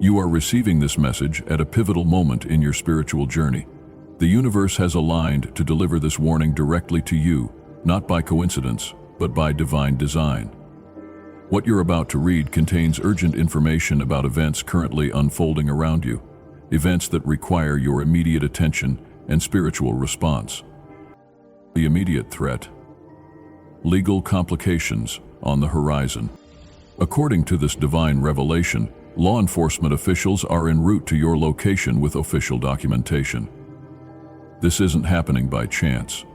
You are receiving this message at a pivotal moment in your spiritual journey. The universe has aligned to deliver this warning directly to you, not by coincidence, but by divine design. What you're about to read contains urgent information about events currently unfolding around you, events that require your immediate attention and spiritual response. The immediate threat: legal complications on the horizon. According to this divine revelation, law enforcement officials are en route to your location with official documentation. This isn't happening by chance.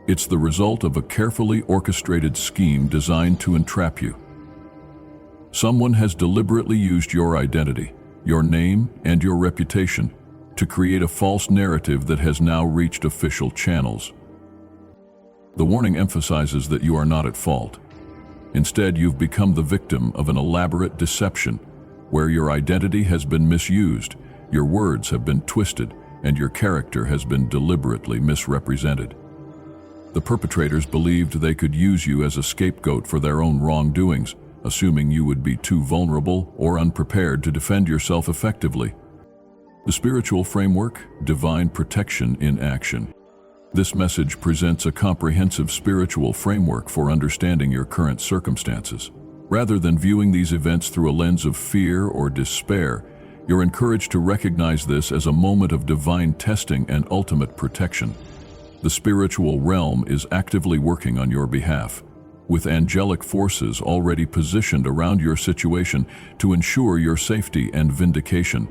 It's the result of a carefully orchestrated scheme designed to entrap you. Someone has deliberately used your identity, your name, and your reputation to create a false narrative that has now reached official channels. The warning emphasizes that you are not at fault. Instead, you've become the victim of an elaborate deception where your identity has been misused, your words have been twisted, and your character has been deliberately misrepresented. The perpetrators believed they could use you as a scapegoat for their own wrongdoings, assuming you would be too vulnerable or unprepared to defend yourself effectively. The spiritual framework: divine protection in action. This message presents a comprehensive spiritual framework for understanding your current circumstances. Rather than viewing these events through a lens of fear or despair, you're encouraged to recognize this as a moment of divine testing and ultimate protection. The spiritual realm is actively working on your behalf, with angelic forces already positioned around your situation to ensure your safety and vindication.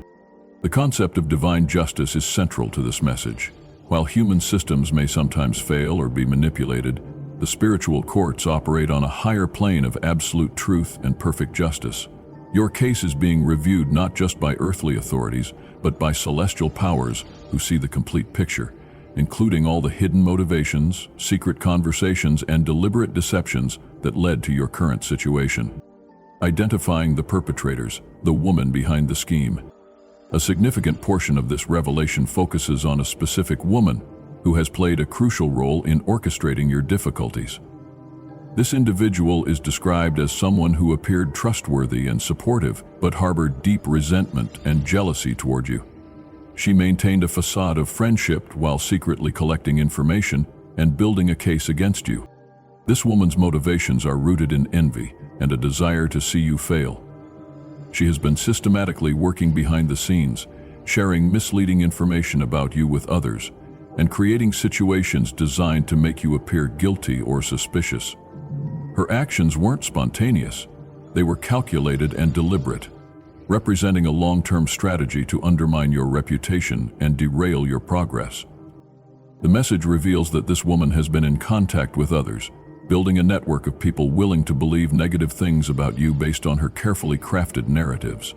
The concept of divine justice is central to this message. While human systems may sometimes fail or be manipulated, the spiritual courts operate on a higher plane of absolute truth and perfect justice. Your case is being reviewed not just by earthly authorities, but by celestial powers who see the complete picture, including all the hidden motivations, secret conversations, and deliberate deceptions that led to your current situation. Identifying the perpetrators, the woman behind the scheme. A significant portion of this revelation focuses on a specific woman who has played a crucial role in orchestrating your difficulties. This individual is described as someone who appeared trustworthy and supportive, but harbored deep resentment and jealousy toward you. She maintained a facade of friendship while secretly collecting information and building a case against you. This woman's motivations are rooted in envy and a desire to see you fail. She has been systematically working behind the scenes, sharing misleading information about you with others, and creating situations designed to make you appear guilty or suspicious. Her actions weren't spontaneous. They were calculated and deliberate, representing a long-term strategy to undermine your reputation and derail your progress. The message reveals that this woman has been in contact with others, building a network of people willing to believe negative things about you based on her carefully crafted narratives.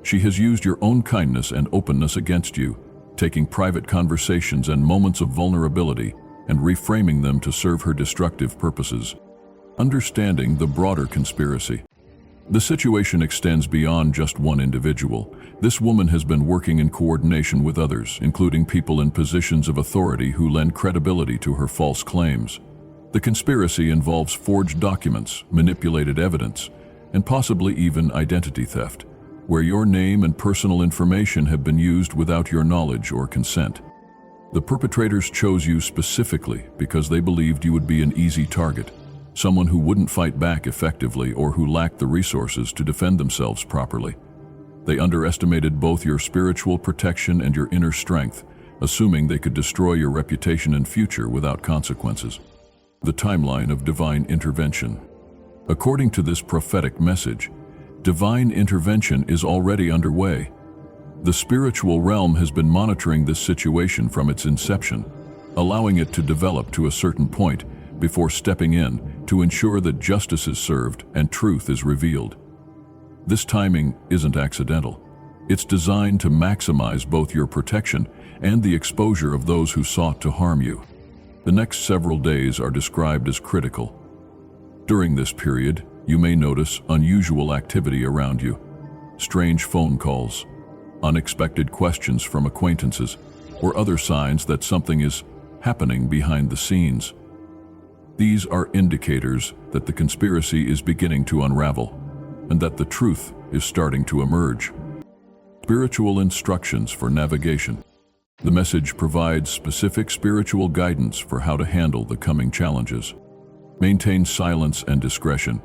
She has used your own kindness and openness against you, taking private conversations and moments of vulnerability and reframing them to serve her destructive purposes. Understanding the broader conspiracy. The situation extends beyond just one individual. This woman has been working in coordination with others, including people in positions of authority who lend credibility to her false claims. The conspiracy involves forged documents, manipulated evidence, and possibly even identity theft, where your name and personal information have been used without your knowledge or consent. The perpetrators chose you specifically because they believed you would be an easy target, someone who wouldn't fight back effectively or who lacked the resources to defend themselves properly. They underestimated both your spiritual protection and your inner strength, assuming they could destroy your reputation and future without consequences. The timeline of divine intervention. According to this prophetic message, divine intervention is already underway. The spiritual realm has been monitoring this situation from its inception, allowing it to develop to a certain point before stepping in to ensure that justice is served and truth is revealed. This timing isn't accidental. It's designed to maximize both your protection and the exposure of those who sought to harm you. The next several days are described as critical. During this period, you may notice unusual activity around you, strange phone calls, unexpected questions from acquaintances, or other signs that something is happening behind the scenes. These are indicators that the conspiracy is beginning to unravel and that the truth is starting to emerge. Spiritual instructions for navigation. The message provides specific spiritual guidance for how to handle the coming challenges. Maintain silence and discretion.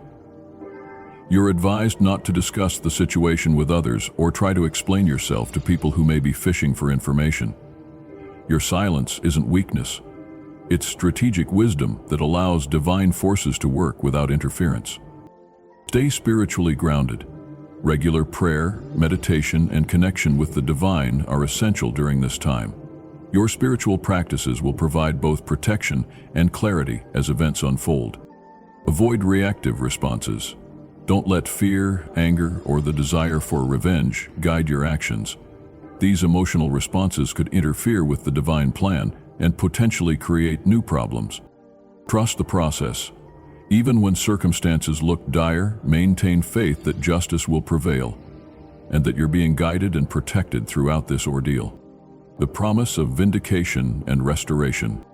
You're advised not to discuss the situation with others or try to explain yourself to people who may be fishing for information. Your silence isn't weakness. It's strategic wisdom that allows divine forces to work without interference. Stay spiritually grounded. Regular prayer, meditation, and connection with the divine are essential during this time. Your spiritual practices will provide both protection and clarity as events unfold. Avoid reactive responses. Don't let fear, anger, or the desire for revenge guide your actions. These emotional responses could interfere with the divine plan and potentially create new problems. Trust the process. Even when circumstances look dire, maintain faith that justice will prevail and that you're being guided and protected throughout this ordeal. The promise of vindication and restoration.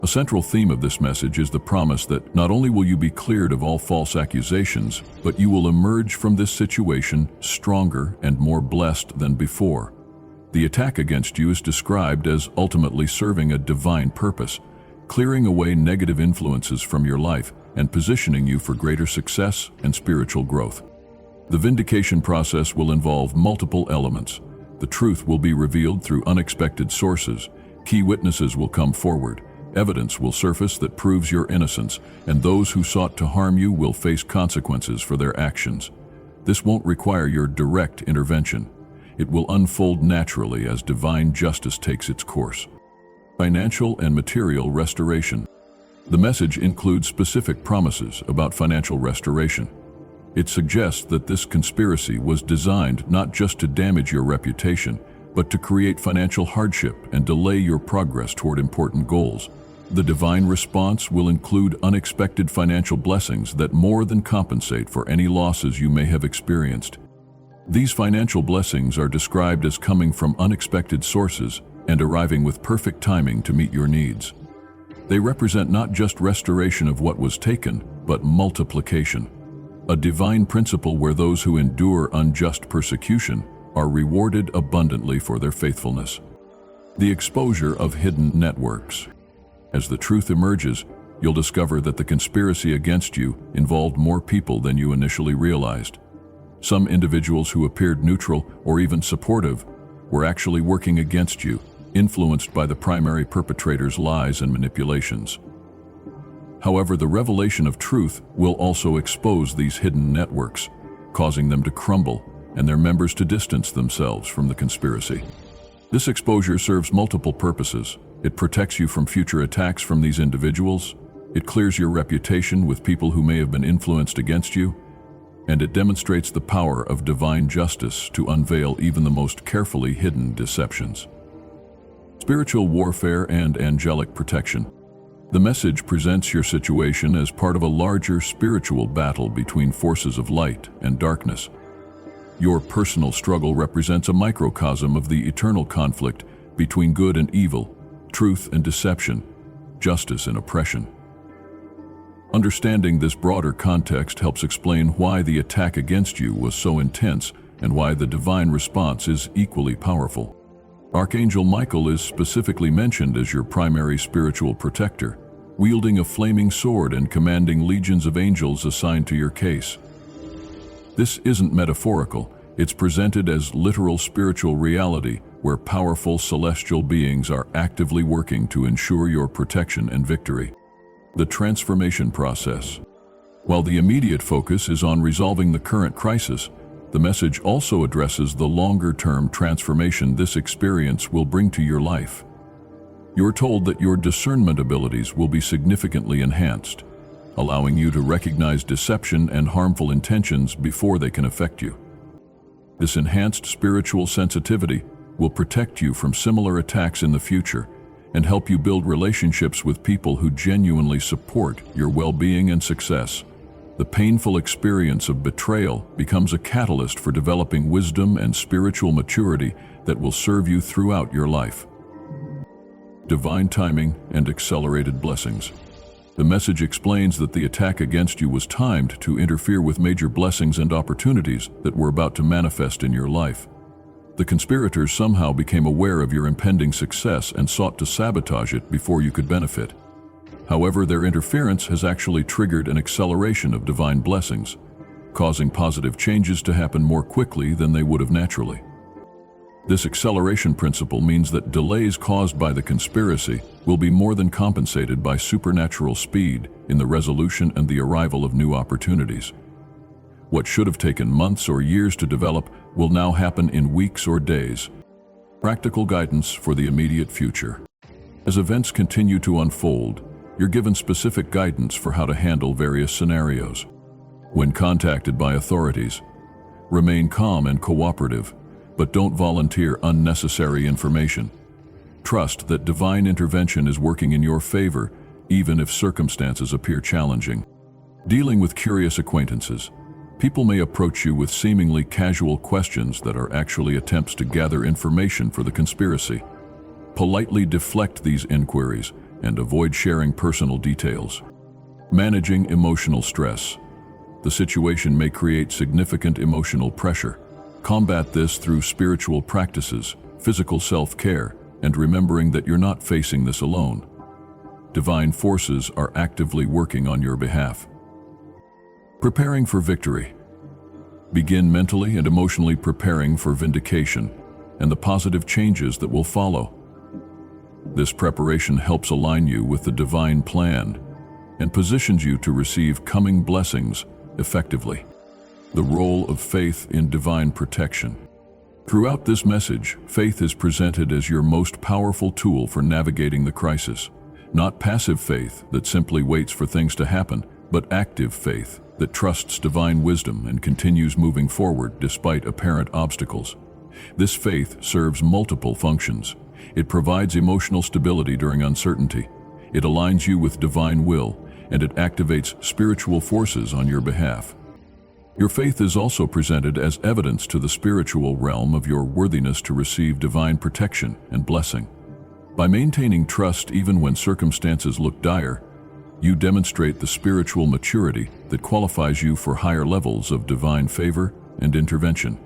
A central theme of this message is the promise that not only will you be cleared of all false accusations, but you will emerge from this situation stronger and more blessed than before. The attack against you is described as ultimately serving a divine purpose, clearing away negative influences from your life and positioning you for greater success and spiritual growth. The vindication process will involve multiple elements. The truth will be revealed through unexpected sources. Key witnesses will come forward. Evidence will surface that proves your innocence, and those who sought to harm you will face consequences for their actions. This won't require your direct intervention. It will unfold naturally as divine justice takes its course. Financial and material restoration. The message includes specific promises about financial restoration. It suggests that this conspiracy was designed not just to damage your reputation, but to create financial hardship and delay your progress toward important goals. The divine response will include unexpected financial blessings that more than compensate for any losses you may have experienced. These financial blessings are described as coming from unexpected sources and arriving with perfect timing to meet your needs. They represent not just restoration of what was taken, but multiplication, a divine principle where those who endure unjust persecution are rewarded abundantly for their faithfulness. The exposure of hidden networks. As the truth emerges, you'll discover that the conspiracy against you involved more people than you initially realized. Some individuals who appeared neutral or even supportive were actually working against you, influenced by the primary perpetrator's lies and manipulations. However, the revelation of truth will also expose these hidden networks, causing them to crumble and their members to distance themselves from the conspiracy. This exposure serves multiple purposes. It protects you from future attacks from these individuals, it clears your reputation with people who may have been influenced against you, and it demonstrates the power of divine justice to unveil even the most carefully hidden deceptions. Spiritual warfare and angelic protection. The message presents your situation as part of a larger spiritual battle between forces of light and darkness. Your personal struggle represents a microcosm of the eternal conflict between good and evil, truth and deception, justice and oppression. Understanding this broader context helps explain why the attack against you was so intense and why the divine response is equally powerful. Archangel Michael is specifically mentioned as your primary spiritual protector, wielding a flaming sword and commanding legions of angels assigned to your case. This isn't metaphorical, it's presented as literal spiritual reality where powerful celestial beings are actively working to ensure your protection and victory. The transformation process. While the immediate focus is on resolving the current crisis, the message also addresses the longer-term transformation this experience will bring to your life. You're told that your discernment abilities will be significantly enhanced, allowing you to recognize deception and harmful intentions before they can affect you. This enhanced spiritual sensitivity will protect you from similar attacks in the future and help you build relationships with people who genuinely support your well-being and success. The painful experience of betrayal becomes a catalyst for developing wisdom and spiritual maturity that will serve you throughout your life. Divine timing and accelerated blessings. The message explains that the attack against you was timed to interfere with major blessings and opportunities that were about to manifest in your life. The conspirators somehow became aware of your impending success and sought to sabotage it before you could benefit. However, their interference has actually triggered an acceleration of divine blessings, causing positive changes to happen more quickly than they would have naturally. This acceleration principle means that delays caused by the conspiracy will be more than compensated by supernatural speed in the resolution and the arrival of new opportunities. What should have taken months or years to develop will now happen in weeks or days. Practical guidance for the immediate future. As events continue to unfold, you're given specific guidance for how to handle various scenarios. When contacted by authorities, remain calm and cooperative, but don't volunteer unnecessary information. Trust that divine intervention is working in your favor, even if circumstances appear challenging. Dealing with curious acquaintances. People may approach you with seemingly casual questions that are actually attempts to gather information for the conspiracy. Politely deflect these inquiries and avoid sharing personal details. Managing emotional stress. The situation may create significant emotional pressure. Combat this through spiritual practices, physical self-care, and remembering that you're not facing this alone. Divine forces are actively working on your behalf. Preparing for victory. Begin mentally and emotionally preparing for vindication and the positive changes that will follow. This preparation helps align you with the divine plan and positions you to receive coming blessings effectively. The role of faith in divine protection. Throughout this message, faith is presented as your most powerful tool for navigating the crisis. Not passive faith that simply waits for things to happen, but active faith that trusts divine wisdom and continues moving forward despite apparent obstacles. This faith serves multiple functions. It provides emotional stability during uncertainty. It aligns you with divine will, and it activates spiritual forces on your behalf. Your faith is also presented as evidence to the spiritual realm of your worthiness to receive divine protection and blessing. By maintaining trust even when circumstances look dire, you demonstrate the spiritual maturity that qualifies you for higher levels of divine favor and intervention.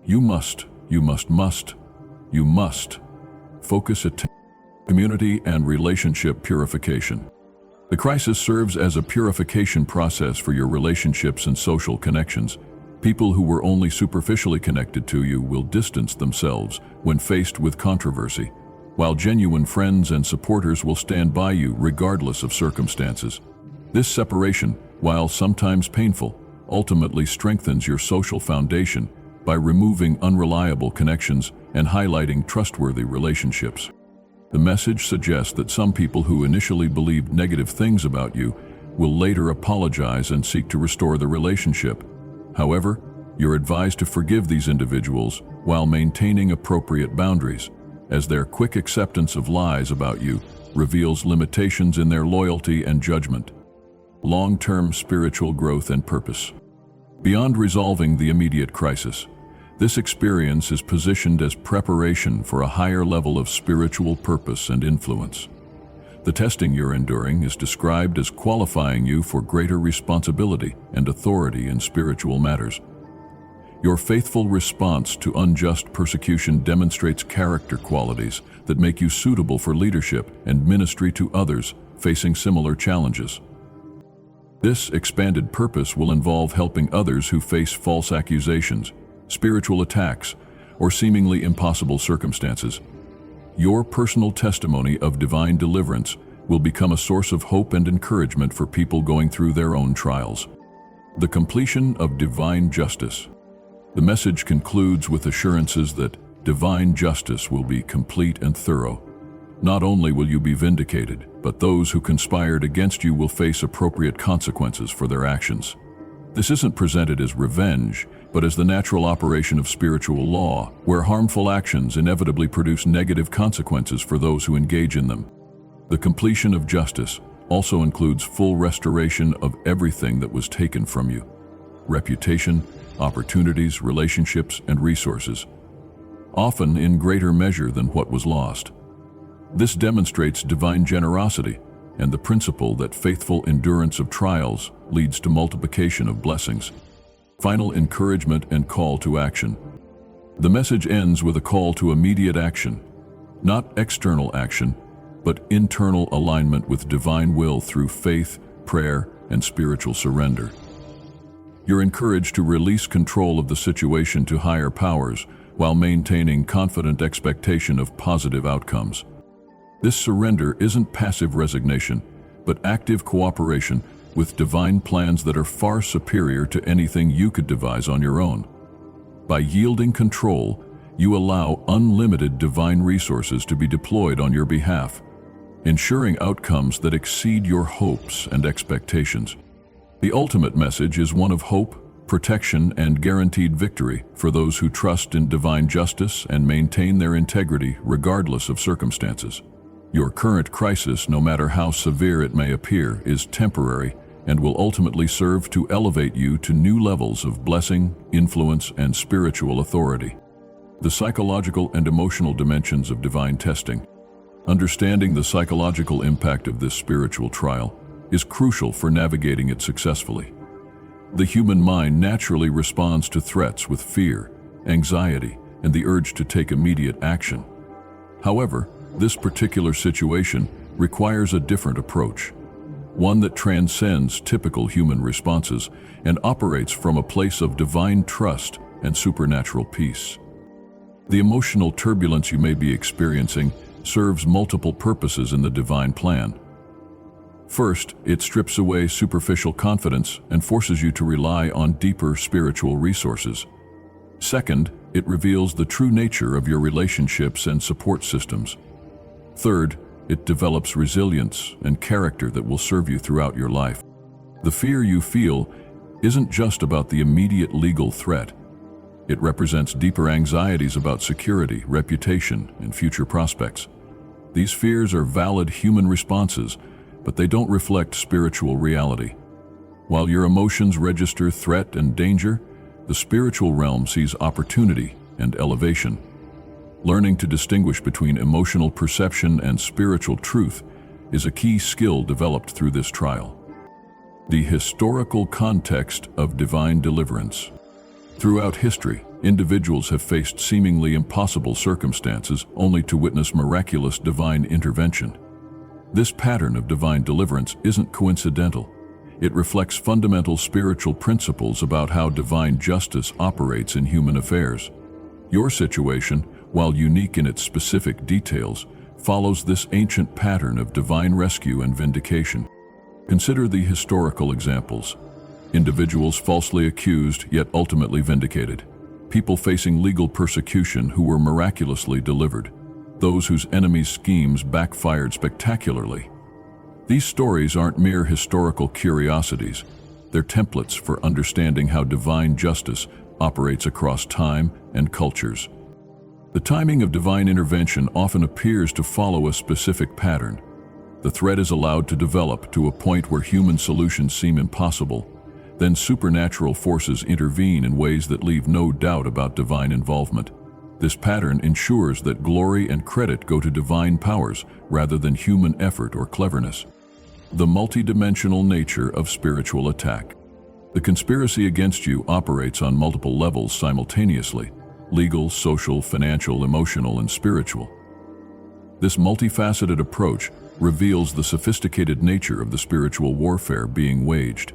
You must focus attention, community and relationship purification. The crisis serves as a purification process for your relationships and social connections. People who were only superficially connected to you will distance themselves when faced with controversy, while genuine friends and supporters will stand by you regardless of circumstances. This separation, while sometimes painful, ultimately strengthens your social foundation by removing unreliable connections and highlighting trustworthy relationships. The message suggests that some people who initially believed negative things about you will later apologize and seek to restore the relationship. However, you're advised to forgive these individuals while maintaining appropriate boundaries, as their quick acceptance of lies about you reveals limitations in their loyalty and judgment. Long-term spiritual growth and purpose. Beyond resolving the immediate crisis, this experience is positioned as preparation for a higher level of spiritual purpose and influence. The testing you're enduring is described as qualifying you for greater responsibility and authority in spiritual matters. Your faithful response to unjust persecution demonstrates character qualities that make you suitable for leadership and ministry to others facing similar challenges. This expanded purpose will involve helping others who face false accusations, spiritual attacks, or seemingly impossible circumstances. Your personal testimony of divine deliverance will become a source of hope and encouragement for people going through their own trials. The completion of divine justice. The message concludes with assurances that divine justice will be complete and thorough. Not only will you be vindicated, but those who conspired against you will face appropriate consequences for their actions. This isn't presented as revenge, but as the natural operation of spiritual law, where harmful actions inevitably produce negative consequences for those who engage in them. The completion of justice also includes full restoration of everything that was taken from you: reputation, opportunities, relationships, and resources. often in greater measure than what was lost. This demonstrates divine generosity and the principle that faithful endurance of trials leads to multiplication of blessings. Final encouragement and call to action. The message ends with a call to immediate action, not external action, but internal alignment with divine will through faith, prayer, and spiritual surrender. You're encouraged to release control of the situation to higher powers while maintaining confident expectation of positive outcomes. This surrender isn't passive resignation, but active cooperation with divine plans that are far superior to anything you could devise on your own. By yielding control, you allow unlimited divine resources to be deployed on your behalf, ensuring outcomes that exceed your hopes and expectations. The ultimate message is one of hope, protection, and guaranteed victory for those who trust in divine justice and maintain their integrity regardless of circumstances. Your current crisis, no matter how severe it may appear, is temporary and will ultimately serve to elevate you to new levels of blessing, influence, and spiritual authority. The psychological and emotional dimensions of divine testing. Understanding the psychological impact of this spiritual trial is crucial for navigating it successfully. The human mind naturally responds to threats with fear, anxiety, and the urge to take immediate action. However, this particular situation requires a different approach, one that transcends typical human responses and operates from a place of divine trust and supernatural peace. The emotional turbulence you may be experiencing serves multiple purposes in the divine plan. First, it strips away superficial confidence and forces you to rely on deeper spiritual resources. Second, it reveals the true nature of your relationships and support systems. Third, it develops resilience and character that will serve you throughout your life. The fear you feel isn't just about the immediate legal threat. It represents deeper anxieties about security, reputation, and future prospects. These fears are valid human responses, but they don't reflect spiritual reality. While your emotions register threat and danger, the spiritual realm sees opportunity and elevation. Learning to distinguish between emotional perception and spiritual truth is a key skill developed through this trial. The historical context of divine deliverance. Throughout history, individuals have faced seemingly impossible circumstances only to witness miraculous divine intervention. This pattern of divine deliverance isn't coincidental. It reflects fundamental spiritual principles about how divine justice operates in human affairs. Your situation, while unique in its specific details, follows this ancient pattern of divine rescue and vindication. Consider the historical examples. Individuals falsely accused yet ultimately vindicated. People facing legal persecution who were miraculously delivered. Those whose enemies' schemes backfired spectacularly. These stories aren't mere historical curiosities. They're templates for understanding how divine justice operates across time and cultures. The timing of divine intervention often appears to follow a specific pattern. The threat is allowed to develop to a point where human solutions seem impossible. Then supernatural forces intervene in ways that leave no doubt about divine involvement. This pattern ensures that glory and credit go to divine powers rather than human effort or cleverness. The multidimensional nature of spiritual attack. The conspiracy against you operates on multiple levels simultaneously: legal, social, financial, emotional, and spiritual. This multifaceted approach reveals the sophisticated nature of the spiritual warfare being waged.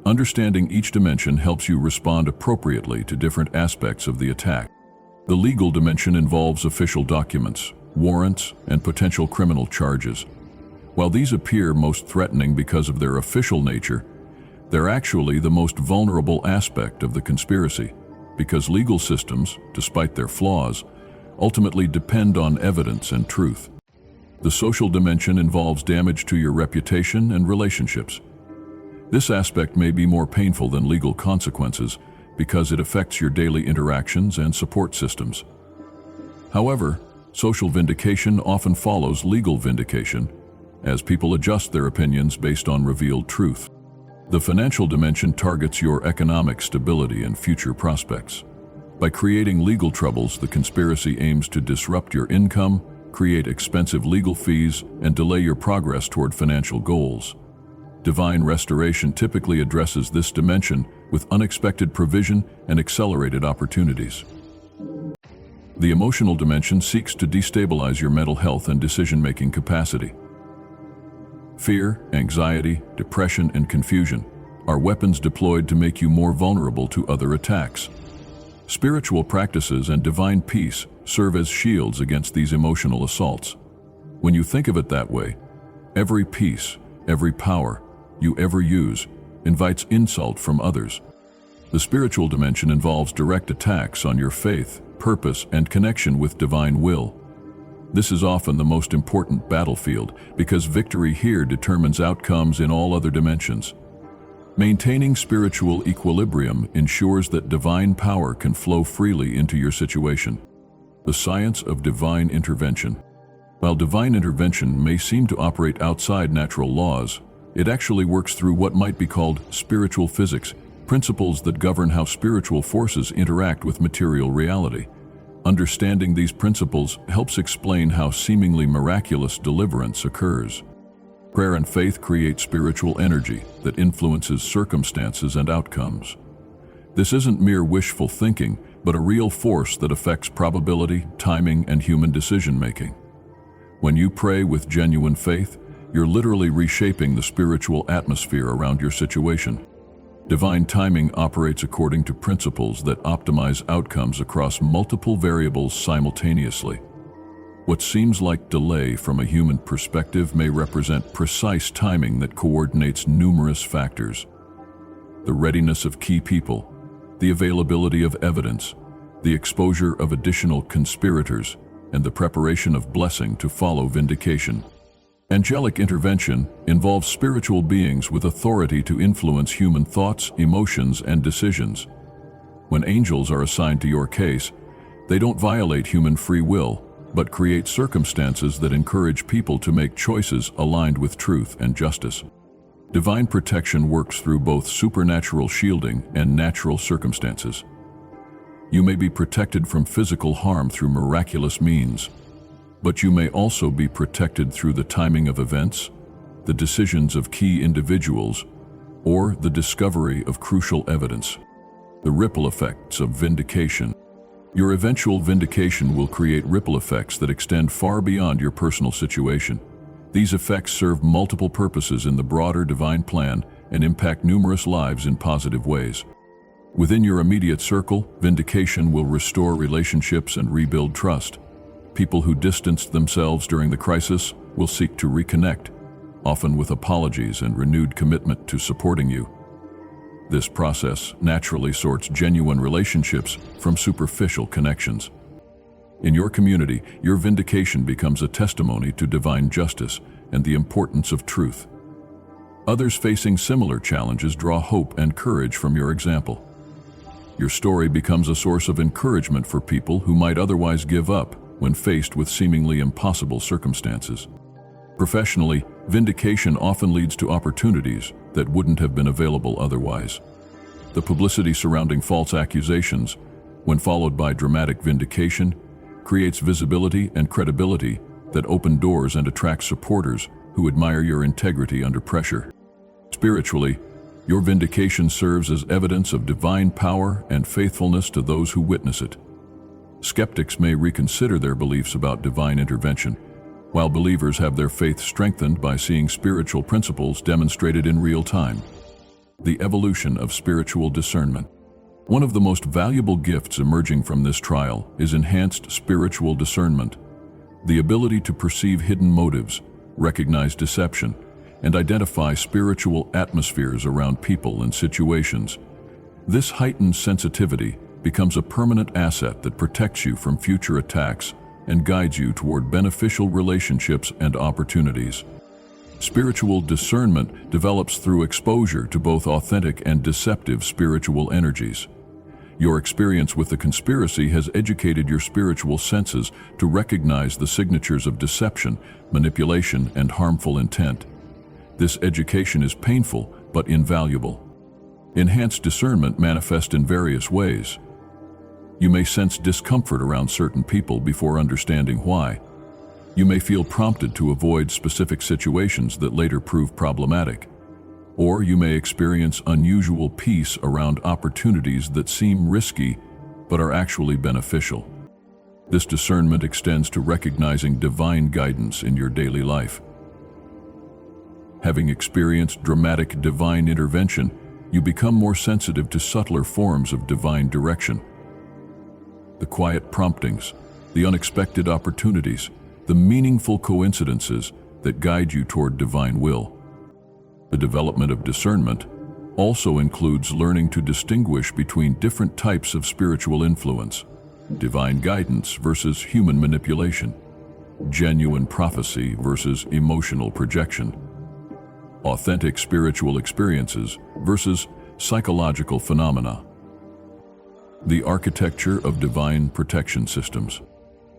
Understanding each dimension helps you respond appropriately to different aspects of the attack. The legal dimension involves official documents, warrants, and potential criminal charges. While these appear most threatening because of their official nature, they're actually the most vulnerable aspect of the conspiracy, because legal systems, despite their flaws, ultimately depend on evidence and truth. The social dimension involves damage to your reputation and relationships. This aspect may be more painful than legal consequences because it affects your daily interactions and support systems. However, social vindication often follows legal vindication, as people adjust their opinions based on revealed truth. The financial dimension targets your economic stability and future prospects. By creating legal troubles, the conspiracy aims to disrupt your income, create expensive legal fees, and delay your progress toward financial goals. Divine restoration typically addresses this dimension with unexpected provision and accelerated opportunities. The emotional dimension seeks to destabilize your mental health and decision-making capacity. Fear, anxiety, depression, and confusion are weapons deployed to make you more vulnerable to other attacks. Spiritual practices and divine peace serve as shields against these emotional assaults. When you think of it that way, every peace, every power you ever use invites insult from others. The spiritual dimension involves direct attacks on your faith, purpose, and connection with divine will. This is often the most important battlefield because victory here determines outcomes in all other dimensions. Maintaining spiritual equilibrium ensures that divine power can flow freely into your situation. The science of divine intervention. While divine intervention may seem to operate outside natural laws, it actually works through what might be called spiritual physics, principles that govern how spiritual forces interact with material reality. Understanding these principles helps explain how seemingly miraculous deliverance occurs. Prayer and faith create spiritual energy that influences circumstances and outcomes. This isn't mere wishful thinking, but a real force that affects probability, timing, and human decision-making. When you pray with genuine faith, you're literally reshaping the spiritual atmosphere around your situation. Divine timing operates according to principles that optimize outcomes across multiple variables simultaneously. What seems like delay from a human perspective may represent precise timing that coordinates numerous factors. The readiness of key people, the availability of evidence, the exposure of additional conspirators, and the preparation of blessing to follow vindication. Angelic intervention involves spiritual beings with authority to influence human thoughts, emotions, and decisions. When angels are assigned to your case, they don't violate human free will, but create circumstances that encourage people to make choices aligned with truth and justice. Divine protection works through both supernatural shielding and natural circumstances. You may be protected from physical harm through miraculous means, but you may also be protected through the timing of events, the decisions of key individuals, or the discovery of crucial evidence. The ripple effects of vindication. Your eventual vindication will create ripple effects that extend far beyond your personal situation. These effects serve multiple purposes in the broader divine plan and impact numerous lives in positive ways. Within your immediate circle, vindication will restore relationships and rebuild trust. People who distanced themselves during the crisis will seek to reconnect, often with apologies and renewed commitment to supporting you. This process naturally sorts genuine relationships from superficial connections. In your community, your vindication becomes a testimony to divine justice and the importance of truth. Others facing similar challenges draw hope and courage from your example. Your story becomes a source of encouragement for people who might otherwise give up when faced with seemingly impossible circumstances. Professionally, vindication often leads to opportunities that wouldn't have been available otherwise. The publicity surrounding false accusations, when followed by dramatic vindication, creates visibility and credibility that open doors and attract supporters who admire your integrity under pressure. Spiritually, your vindication serves as evidence of divine power and faithfulness to those who witness it. Skeptics may reconsider their beliefs about divine intervention, while believers have their faith strengthened by seeing spiritual principles demonstrated in real time. The evolution of spiritual discernment. One of the most valuable gifts emerging from this trial is enhanced spiritual discernment, the ability to perceive hidden motives, recognize deception, and identify spiritual atmospheres around people and situations. This heightened sensitivity becomes a permanent asset that protects you from future attacks and guides you toward beneficial relationships and opportunities. Spiritual discernment develops through exposure to both authentic and deceptive spiritual energies. Your experience with the conspiracy has educated your spiritual senses to recognize the signatures of deception, manipulation, and harmful intent. This education is painful but invaluable. Enhanced discernment manifests in various ways. You may sense discomfort around certain people before understanding why. You may feel prompted to avoid specific situations that later prove problematic. Or you may experience unusual peace around opportunities that seem risky but are actually beneficial. This discernment extends to recognizing divine guidance in your daily life. Having experienced dramatic divine intervention, you become more sensitive to subtler forms of divine direction. The quiet promptings, the unexpected opportunities, the meaningful coincidences that guide you toward divine will. The development of discernment also includes learning to distinguish between different types of spiritual influence: divine guidance versus human manipulation, genuine prophecy versus emotional projection, authentic spiritual experiences versus psychological phenomena. The architecture of divine protection systems.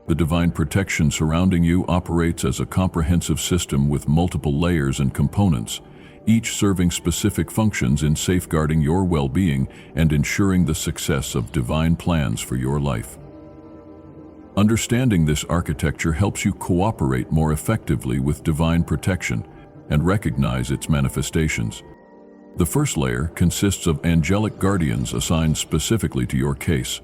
The divine protection surrounding you operates as a comprehensive system with multiple layers and components, each serving specific functions in safeguarding your well-being and ensuring the success of divine plans for your life. Understanding this architecture helps you cooperate more effectively with divine protection and recognize its manifestations. The first layer consists of angelic guardians assigned specifically to your case.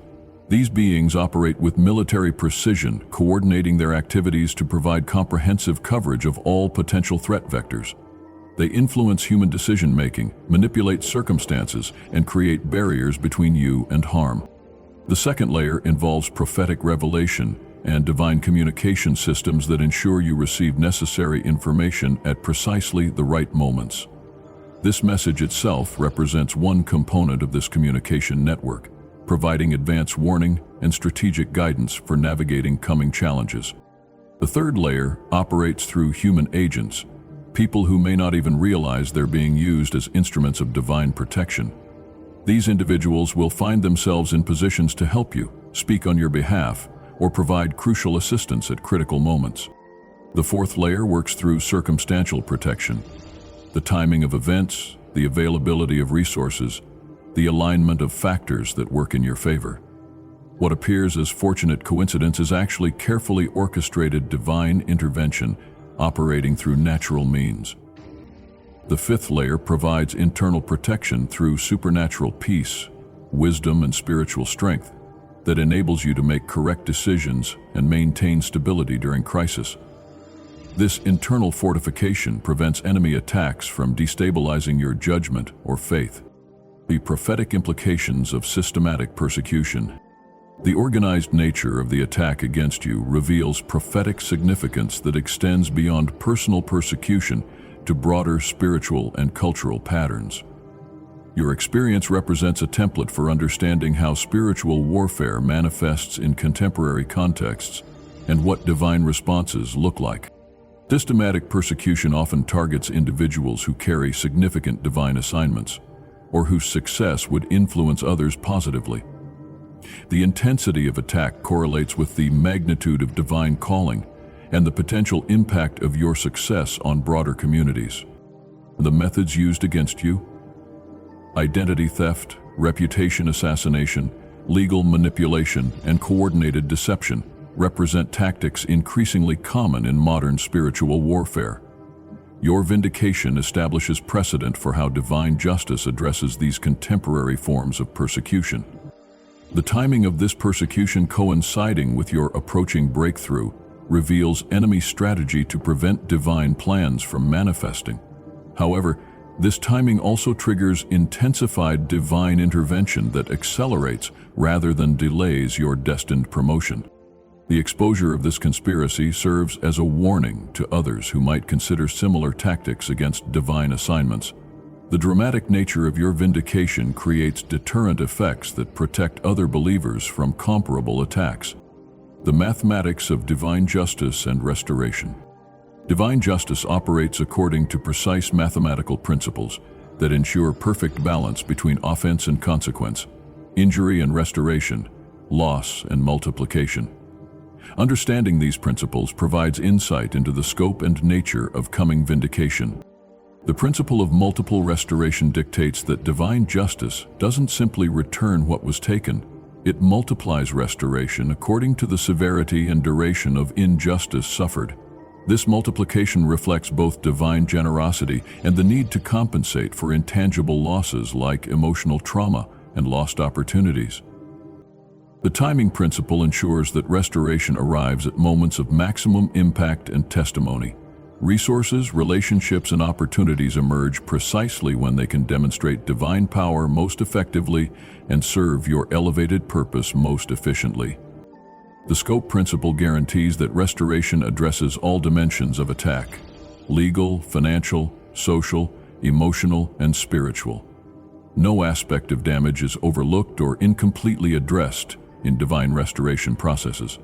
These beings operate with military precision, coordinating their activities to provide comprehensive coverage of all potential threat vectors. They influence human decision-making, manipulate circumstances, and create barriers between you and harm. The second layer involves prophetic revelation and divine communication systems that ensure you receive necessary information at precisely the right moments. This message itself represents one component of this communication network, providing advance warning and strategic guidance for navigating coming challenges. The third layer operates through human agents, people who may not even realize they're being used as instruments of divine protection. These individuals will find themselves in positions to help you, speak on your behalf, or provide crucial assistance at critical moments. The fourth layer works through circumstantial protection. The timing of events, the availability of resources, the alignment of factors that work in your favor. What appears as fortunate coincidence is actually carefully orchestrated divine intervention operating through natural means. The fifth layer provides internal protection through supernatural peace, wisdom, and spiritual strength that enables you to make correct decisions and maintain stability during crisis. This internal fortification prevents enemy attacks from destabilizing your judgment or faith. The prophetic implications of systematic persecution. The organized nature of the attack against you reveals prophetic significance that extends beyond personal persecution to broader spiritual and cultural patterns. Your experience represents a template for understanding how spiritual warfare manifests in contemporary contexts and what divine responses look like. Systematic persecution often targets individuals who carry significant divine assignments, or whose success would influence others positively. The intensity of attack correlates with the magnitude of divine calling and the potential impact of your success on broader communities. The methods used against you: identity theft, reputation assassination, legal manipulation, and coordinated deception represent tactics increasingly common in modern spiritual warfare. Your vindication establishes precedent for how divine justice addresses these contemporary forms of persecution. The timing of this persecution coinciding with your approaching breakthrough reveals enemy strategy to prevent divine plans from manifesting. However, this timing also triggers intensified divine intervention that accelerates rather than delays your destined promotion. The exposure of this conspiracy serves as a warning to others who might consider similar tactics against divine assignments. The dramatic nature of your vindication creates deterrent effects that protect other believers from comparable attacks. The mathematics of divine justice and restoration. Divine justice operates according to precise mathematical principles that ensure perfect balance between offense and consequence, injury and restoration, loss and multiplication. Understanding these principles provides insight into the scope and nature of coming vindication. The principle of multiple restoration dictates that divine justice doesn't simply return what was taken, It multiplies restoration according to the severity and duration of injustice suffered. This multiplication reflects both divine generosity and the need to compensate for intangible losses like emotional trauma and lost opportunities. The timing principle ensures that restoration arrives at moments of maximum impact and testimony. Resources, relationships, and opportunities emerge precisely when they can demonstrate divine power most effectively and serve your elevated purpose most efficiently. The scope principle guarantees that restoration addresses all dimensions of attack: legal, financial, social, emotional, and spiritual. No aspect of damage is overlooked or incompletely addressed in divine restoration processes.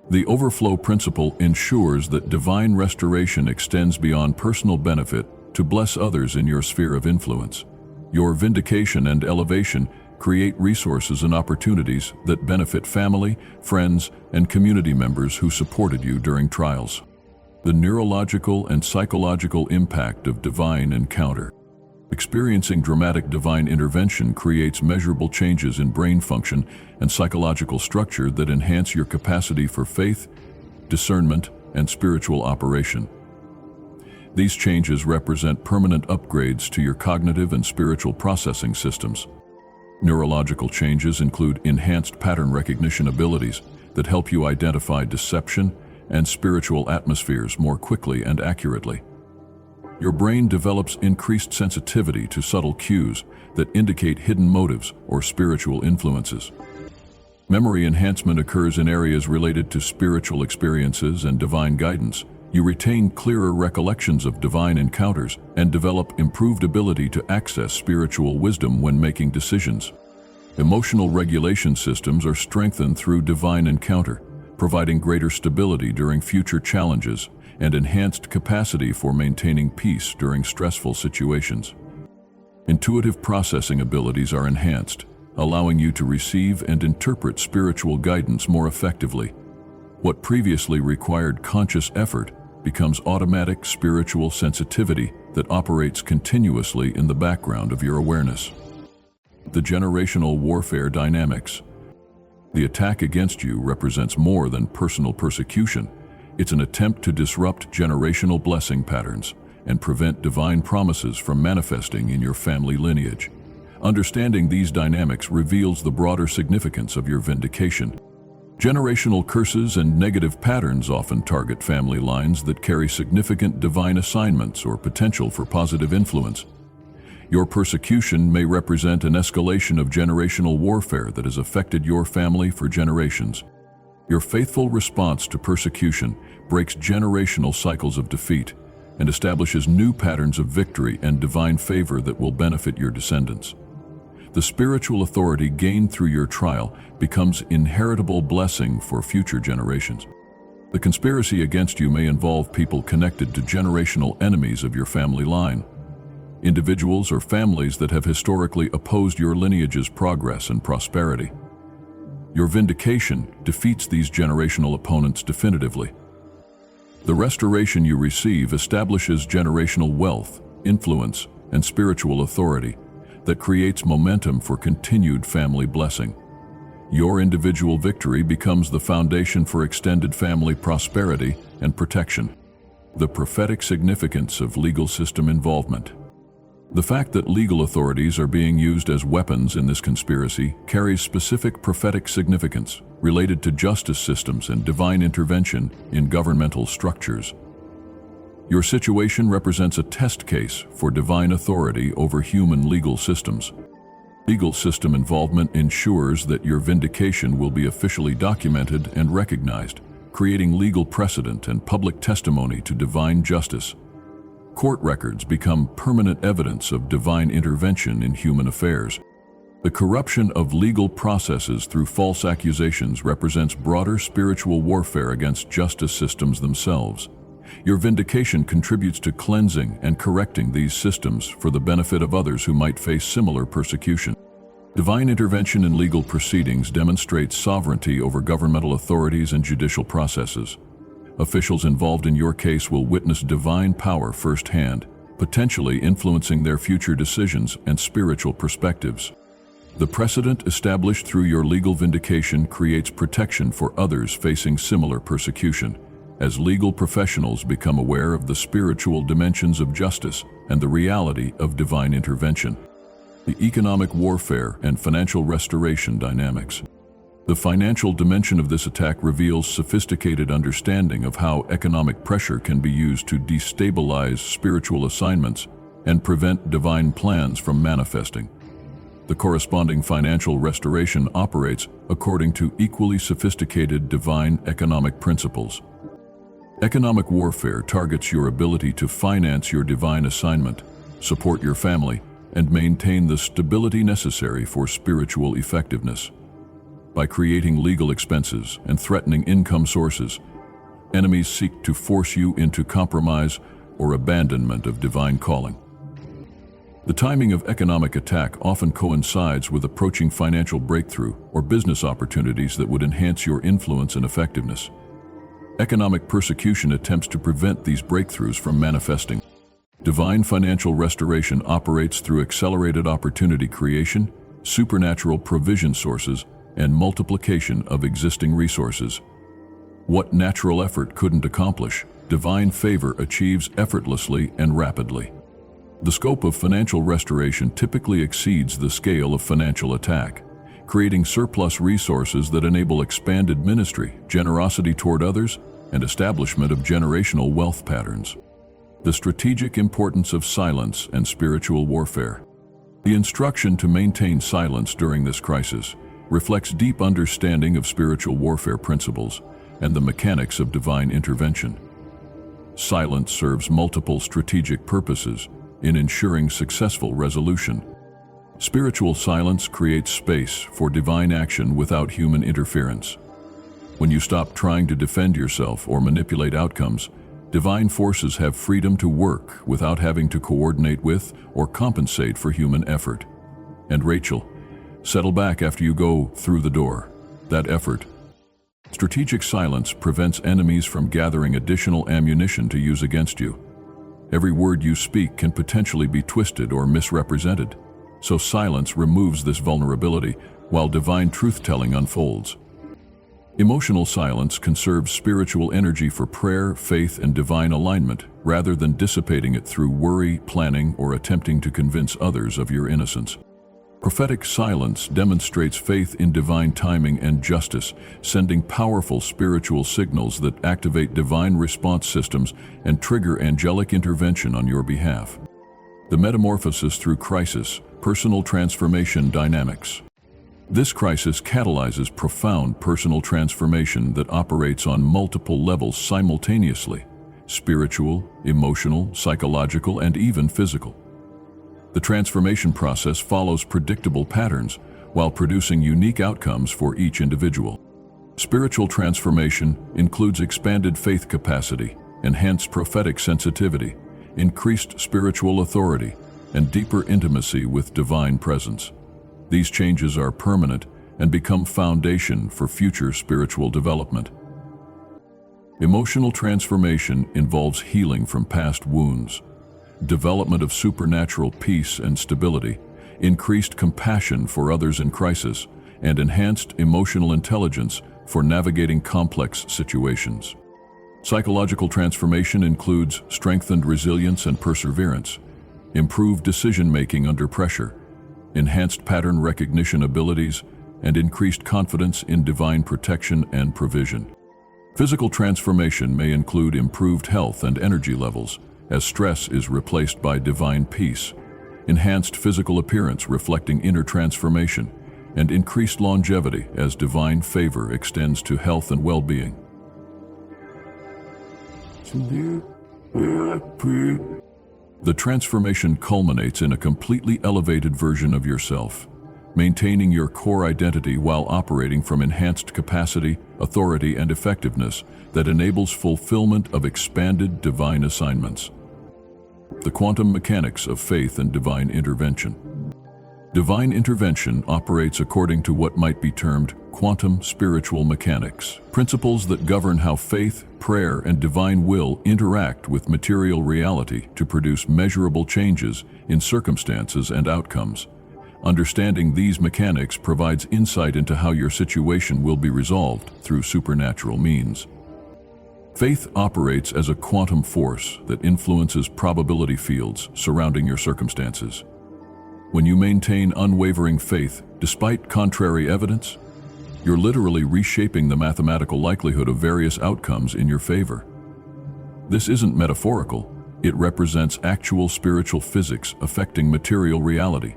The overflow principle ensures that divine restoration extends beyond personal benefit to bless others in your sphere of influence. Your vindication and elevation create resources and opportunities that benefit family, friends, and community members who supported you during trials. The neurological and psychological impact of divine encounter. Experiencing dramatic divine intervention creates measurable changes in brain function and psychological structure that enhance your capacity for faith, discernment, and spiritual operation. These changes represent permanent upgrades to your cognitive and spiritual processing systems. Neurological changes include enhanced pattern recognition abilities that help you identify deception and spiritual atmospheres more quickly and accurately. Your brain develops increased sensitivity to subtle cues that indicate hidden motives or spiritual influences. Memory enhancement occurs in areas related to spiritual experiences and divine guidance. You retain clearer recollections of divine encounters and develop improved ability to access spiritual wisdom when making decisions. Emotional regulation systems are strengthened through divine encounter, providing greater stability during future challenges and enhanced capacity for maintaining peace during stressful situations. Intuitive processing abilities are enhanced, allowing you to receive and interpret spiritual guidance more effectively. What previously required conscious effort becomes automatic spiritual sensitivity that operates continuously in the background of your awareness. The generational warfare dynamics. The attack against you represents more than personal persecution. It's an attempt to disrupt generational blessing patterns and prevent divine promises from manifesting in your family lineage. Understanding these dynamics reveals the broader significance of your vindication. Generational curses and negative patterns often target family lines that carry significant divine assignments or potential for positive influence. Your persecution may represent an escalation of generational warfare that has affected your family for generations. Your faithful response to persecution breaks generational cycles of defeat and establishes new patterns of victory and divine favor that will benefit your descendants. The spiritual authority gained through your trial becomes inheritable blessing for future generations. The conspiracy against you may involve people connected to generational enemies of your family line, individuals or families that have historically opposed your lineage's progress and prosperity. Your vindication defeats these generational opponents definitively. The restoration you receive establishes generational wealth, influence, and spiritual authority that creates momentum for continued family blessing. Your individual victory becomes the foundation for extended family prosperity and protection. The prophetic significance of legal system involvement. The fact that legal authorities are being used as weapons in this conspiracy carries specific prophetic significance related to justice systems and divine intervention in governmental structures. Your situation represents a test case for divine authority over human legal systems. Legal system involvement ensures that your vindication will be officially documented and recognized, creating legal precedent and public testimony to divine justice. Court records become permanent evidence of divine intervention in human affairs. The corruption of legal processes through false accusations represents broader spiritual warfare against justice systems themselves. Your vindication contributes to cleansing and correcting these systems for the benefit of others who might face similar persecution. Divine intervention in legal proceedings demonstrates sovereignty over governmental authorities and judicial processes. Officials involved in your case will witness divine power firsthand, potentially influencing their future decisions and spiritual perspectives. The precedent established through your legal vindication creates protection for others facing similar persecution, as legal professionals become aware of the spiritual dimensions of justice and the reality of divine intervention. The economic warfare and financial restoration dynamics. The financial dimension of this attack reveals sophisticated understanding of how economic pressure can be used to destabilize spiritual assignments and prevent divine plans from manifesting. The corresponding financial restoration operates according to equally sophisticated divine economic principles. Economic warfare targets your ability to finance your divine assignment, support your family, and maintain the stability necessary for spiritual effectiveness. By creating legal expenses and threatening income sources, enemies seek to force you into compromise or abandonment of divine calling. The timing of economic attack often coincides with approaching financial breakthrough or business opportunities that would enhance your influence and effectiveness. Economic persecution attempts to prevent these breakthroughs from manifesting. Divine financial restoration operates through accelerated opportunity creation, supernatural provision sources, and multiplication of existing resources. What natural effort couldn't accomplish, divine favor achieves effortlessly and rapidly. The scope of financial restoration typically exceeds the scale of financial attack, creating surplus resources that enable expanded ministry, generosity toward others, and establishment of generational wealth patterns. The strategic importance of silence and spiritual warfare. The instruction to maintain silence during this crisis reflects deep understanding of spiritual warfare principles and the mechanics of divine intervention. Silence serves multiple strategic purposes in ensuring successful resolution. Spiritual silence creates space for divine action without human interference. When you stop trying to defend yourself or manipulate outcomes, divine forces have freedom to work without having to coordinate with or compensate for human effort. And Rachel, settle back after you go through the door. That effort. Strategic silence prevents enemies from gathering additional ammunition to use against you. Every word you speak can potentially be twisted or misrepresented, so silence removes this vulnerability while divine truth-telling unfolds. Emotional silence conserves spiritual energy for prayer, faith, and divine alignment, rather than dissipating it through worry, planning, or attempting to convince others of your innocence. Prophetic silence demonstrates faith in divine timing and justice, sending powerful spiritual signals that activate divine response systems and trigger angelic intervention on your behalf. The metamorphosis through crisis, personal transformation dynamics. This crisis catalyzes profound personal transformation that operates on multiple levels simultaneously: spiritual, emotional, psychological, and even physical. The transformation process follows predictable patterns while producing unique outcomes for each individual. Spiritual transformation includes expanded faith capacity, enhanced prophetic sensitivity, increased spiritual authority, and deeper intimacy with divine presence. These changes are permanent and become foundation for future spiritual development. Emotional transformation involves healing from past wounds, development of supernatural peace and stability, increased compassion for others in crisis, and enhanced emotional intelligence for navigating complex situations. Psychological transformation includes strengthened resilience and perseverance, improved decision-making under pressure, enhanced pattern recognition abilities, and increased confidence in divine protection and provision. Physical transformation may include improved health and energy levels, as stress is replaced by divine peace, enhanced physical appearance reflecting inner transformation, and increased longevity as divine favor extends to health and well-being. The transformation culminates in a completely elevated version of yourself, maintaining your core identity while operating from enhanced capacity, authority, and effectiveness that enables fulfillment of expanded divine assignments. The quantum mechanics of faith and divine intervention. Divine intervention operates according to what might be termed quantum spiritual mechanics, principles that govern how faith, prayer, and divine will interact with material reality to produce measurable changes in circumstances and outcomes. Understanding these mechanics provides insight into how your situation will be resolved through supernatural means. Faith operates as a quantum force that influences probability fields surrounding your circumstances. When you maintain unwavering faith despite contrary evidence, you're literally reshaping the mathematical likelihood of various outcomes in your favor. This isn't metaphorical, it represents actual spiritual physics affecting material reality.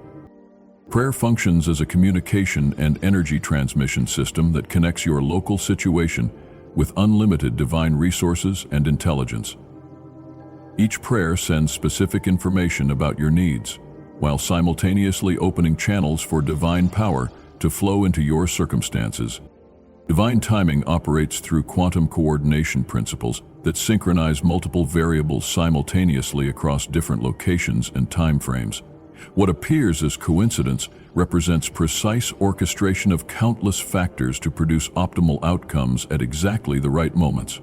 Prayer functions as a communication and energy transmission system that connects your local situation with unlimited divine resources and intelligence. Each prayer sends specific information about your needs, while simultaneously opening channels for divine power to flow into your circumstances. Divine timing operates through quantum coordination principles that synchronize multiple variables simultaneously across different locations and time frames. What appears as coincidence represents precise orchestration of countless factors to produce optimal outcomes at exactly the right moments.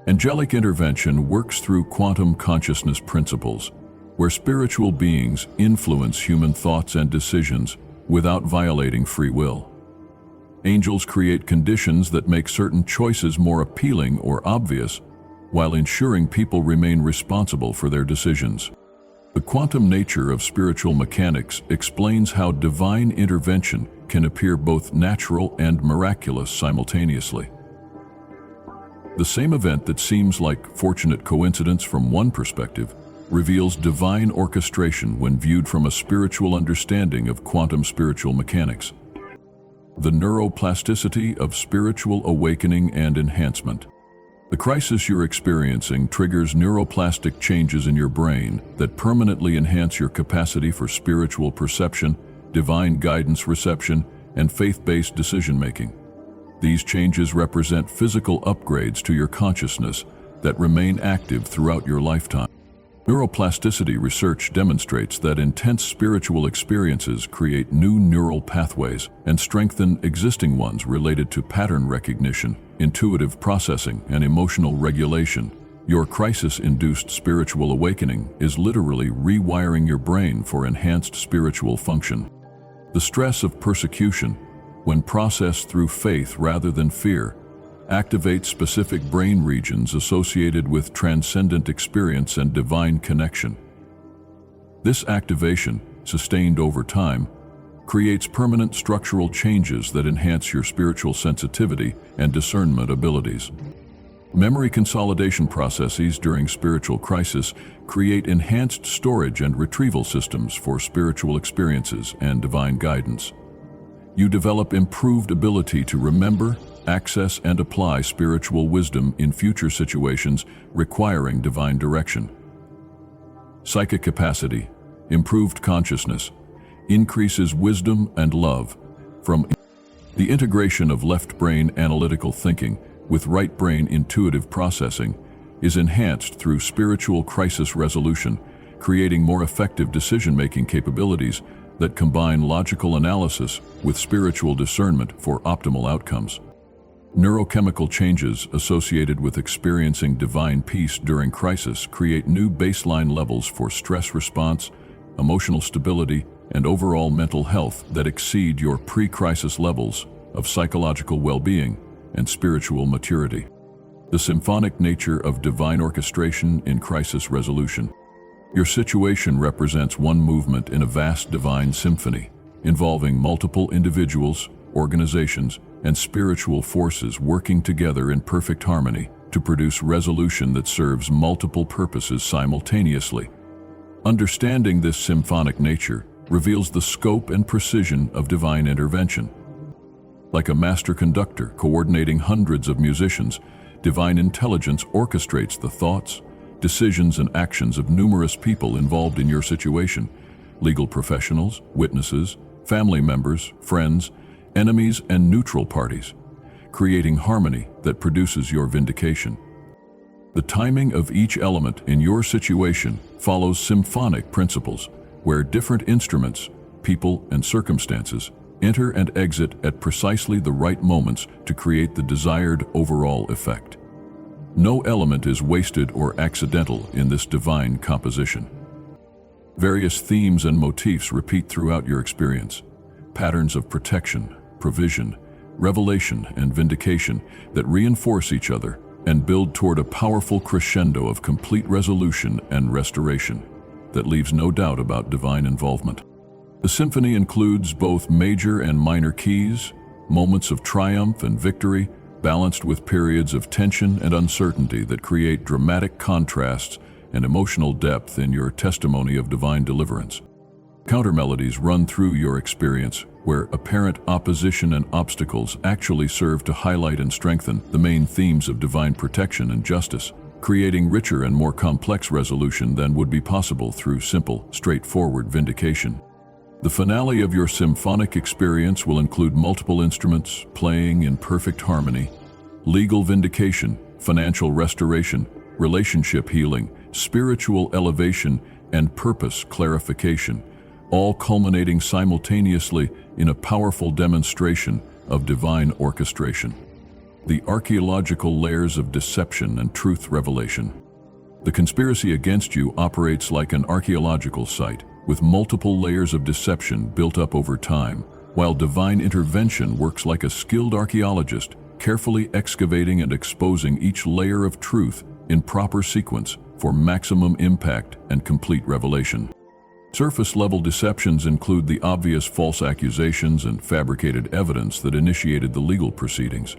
Angelic intervention works through quantum consciousness principles, where spiritual beings influence human thoughts and decisions without violating free will. Angels create conditions that make certain choices more appealing or obvious, while ensuring people remain responsible for their decisions. The quantum nature of spiritual mechanics explains how divine intervention can appear both natural and miraculous simultaneously. The same event that seems like fortunate coincidence from one perspective reveals divine orchestration when viewed from a spiritual understanding of quantum spiritual mechanics. The neuroplasticity of spiritual awakening and enhancement. The crisis you're experiencing triggers neuroplastic changes in your brain that permanently enhance your capacity for spiritual perception, divine guidance reception, and faith-based decision-making. These changes represent physical upgrades to your consciousness that remain active throughout your lifetime. Neuroplasticity research demonstrates that intense spiritual experiences create new neural pathways and strengthen existing ones related to pattern recognition, intuitive processing, and emotional regulation. Your crisis-induced spiritual awakening is literally rewiring your brain for enhanced spiritual function. The stress of persecution, when processed through faith rather than fear, activates specific brain regions associated with transcendent experience and divine connection. This activation, sustained over time, creates permanent structural changes that enhance your spiritual sensitivity and discernment abilities. Memory consolidation processes during spiritual crisis create enhanced storage and retrieval systems for spiritual experiences and divine guidance. You develop improved ability to remember, access, and apply spiritual wisdom in future situations requiring divine direction. Psychic capacity, improved consciousness, increases wisdom and love from the integration of left brain analytical thinking with right brain intuitive processing is enhanced through spiritual crisis resolution, creating more effective decision-making capabilities that combine logical analysis with spiritual discernment for optimal outcomes. Neurochemical changes associated with experiencing divine peace during crisis create new baseline levels for stress response, emotional stability, and overall mental health that exceed your pre-crisis levels of psychological well-being and spiritual maturity. The symphonic nature of divine orchestration in crisis resolution. Your situation represents one movement in a vast divine symphony, involving multiple individuals, organizations, and spiritual forces working together in perfect harmony to produce resolution that serves multiple purposes simultaneously. Understanding this symphonic nature reveals the scope and precision of divine intervention. Like a master conductor coordinating hundreds of musicians, divine intelligence orchestrates the thoughts, decisions, and actions of numerous people involved in your situation: legal professionals, witnesses, family members, friends, enemies, and neutral parties, creating harmony that produces your vindication. The timing of each element in your situation follows symphonic principles, where different instruments, people, and circumstances enter and exit at precisely the right moments to create the desired overall effect. No element is wasted or accidental in this divine composition. Various themes and motifs repeat throughout your experience. Patterns of protection, provision, revelation, and vindication that reinforce each other and build toward a powerful crescendo of complete resolution and restoration that leaves no doubt about divine involvement. The symphony includes both major and minor keys, moments of triumph and victory, balanced with periods of tension and uncertainty that create dramatic contrasts and emotional depth in your testimony of divine deliverance. Countermelodies run through your experience, where apparent opposition and obstacles actually serve to highlight and strengthen the main themes of divine protection and justice, creating richer and more complex resolution than would be possible through simple, straightforward vindication. The finale of your symphonic experience will include multiple instruments playing in perfect harmony, legal vindication, financial restoration, relationship healing, spiritual elevation, and purpose clarification, all culminating simultaneously in a powerful demonstration of divine orchestration. The archaeological layers of deception and truth revelation. The conspiracy against you operates like an archaeological site, with multiple layers of deception built up over time, while divine intervention works like a skilled archaeologist, carefully excavating and exposing each layer of truth in proper sequence for maximum impact and complete revelation. Surface-level deceptions include the obvious false accusations and fabricated evidence that initiated the legal proceedings.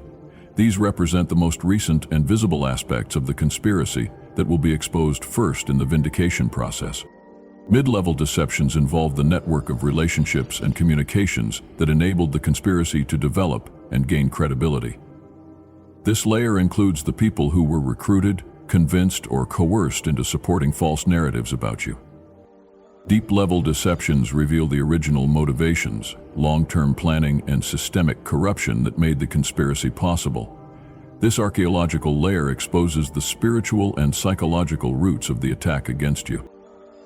These represent the most recent and visible aspects of the conspiracy that will be exposed first in the vindication process. Mid-level deceptions involve the network of relationships and communications that enabled the conspiracy to develop and gain credibility. This layer includes the people who were recruited, convinced, or coerced into supporting false narratives about you. Deep-level deceptions reveal the original motivations, long-term planning, and systemic corruption that made the conspiracy possible. This archaeological layer exposes the spiritual and psychological roots of the attack against you.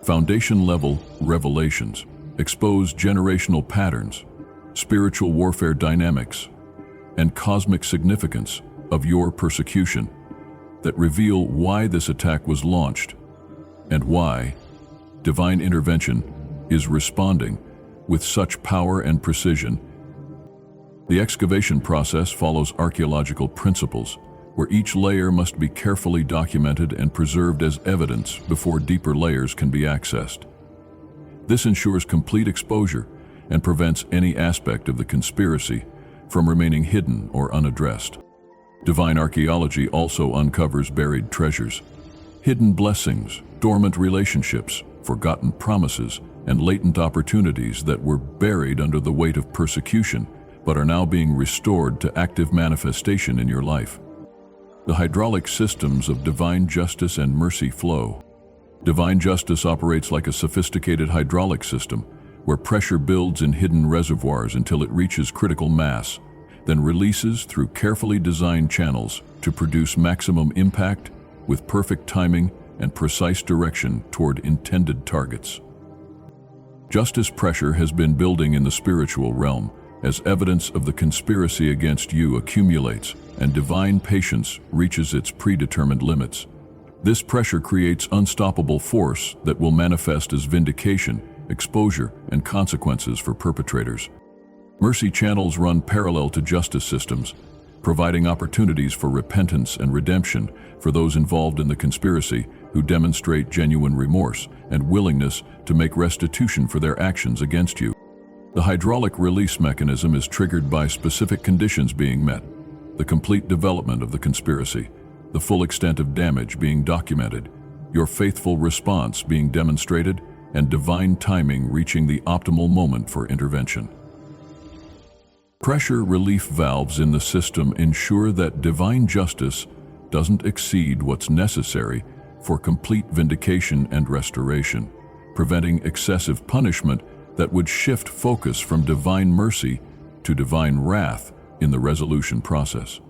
Foundation-level revelations expose generational patterns, spiritual warfare dynamics, and cosmic significance of your persecution that reveal why this attack was launched and why divine intervention is responding with such power and precision. The excavation process follows archaeological principles, where each layer must be carefully documented and preserved as evidence before deeper layers can be accessed. This ensures complete exposure and prevents any aspect of the conspiracy from remaining hidden or unaddressed. Divine archaeology also uncovers buried treasures, hidden blessings, dormant relationships, forgotten promises, and latent opportunities that were buried under the weight of persecution but are now being restored to active manifestation in your life. The hydraulic systems of divine justice and mercy flow. Divine justice operates like a sophisticated hydraulic system, where pressure builds in hidden reservoirs until it reaches critical mass, then releases through carefully designed channels to produce maximum impact with perfect timing and precise direction toward intended targets. Justice pressure has been building in the spiritual realm as evidence of the conspiracy against you accumulates and divine patience reaches its predetermined limits. This pressure creates unstoppable force that will manifest as vindication, exposure, and consequences for perpetrators. Mercy channels run parallel to justice systems, providing opportunities for repentance and redemption for those involved in the conspiracy who demonstrate genuine remorse and willingness to make restitution for their actions against you. The hydraulic release mechanism is triggered by specific conditions being met: the complete development of the conspiracy, the full extent of damage being documented, your faithful response being demonstrated, and divine timing reaching the optimal moment for intervention. Pressure relief valves in the system ensure that divine justice doesn't exceed what's necessary for complete vindication and restoration, preventing excessive punishment that would shift focus from divine mercy to divine wrath in the resolution process.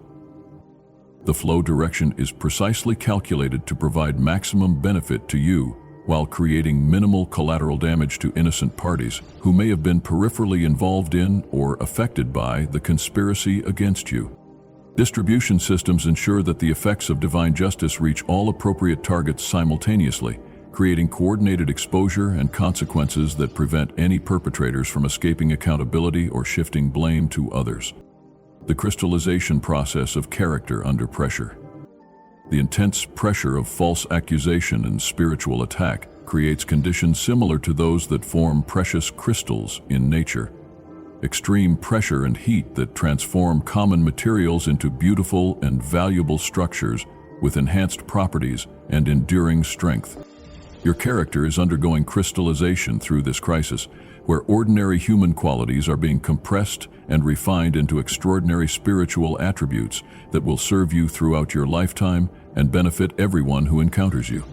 The flow direction is precisely calculated to provide maximum benefit to you while creating minimal collateral damage to innocent parties who may have been peripherally involved in or affected by the conspiracy against you. Distribution systems ensure that the effects of divine justice reach all appropriate targets simultaneously, creating coordinated exposure and consequences that prevent any perpetrators from escaping accountability or shifting blame to others. The crystallization process of character under pressure. The intense pressure of false accusation and spiritual attack creates conditions similar to those that form precious crystals in nature. Extreme pressure and heat that transform common materials into beautiful and valuable structures with enhanced properties and enduring strength. Your character is undergoing crystallization through this crisis, where ordinary human qualities are being compressed and refined into extraordinary spiritual attributes that will serve you throughout your lifetime and benefit everyone who encounters you.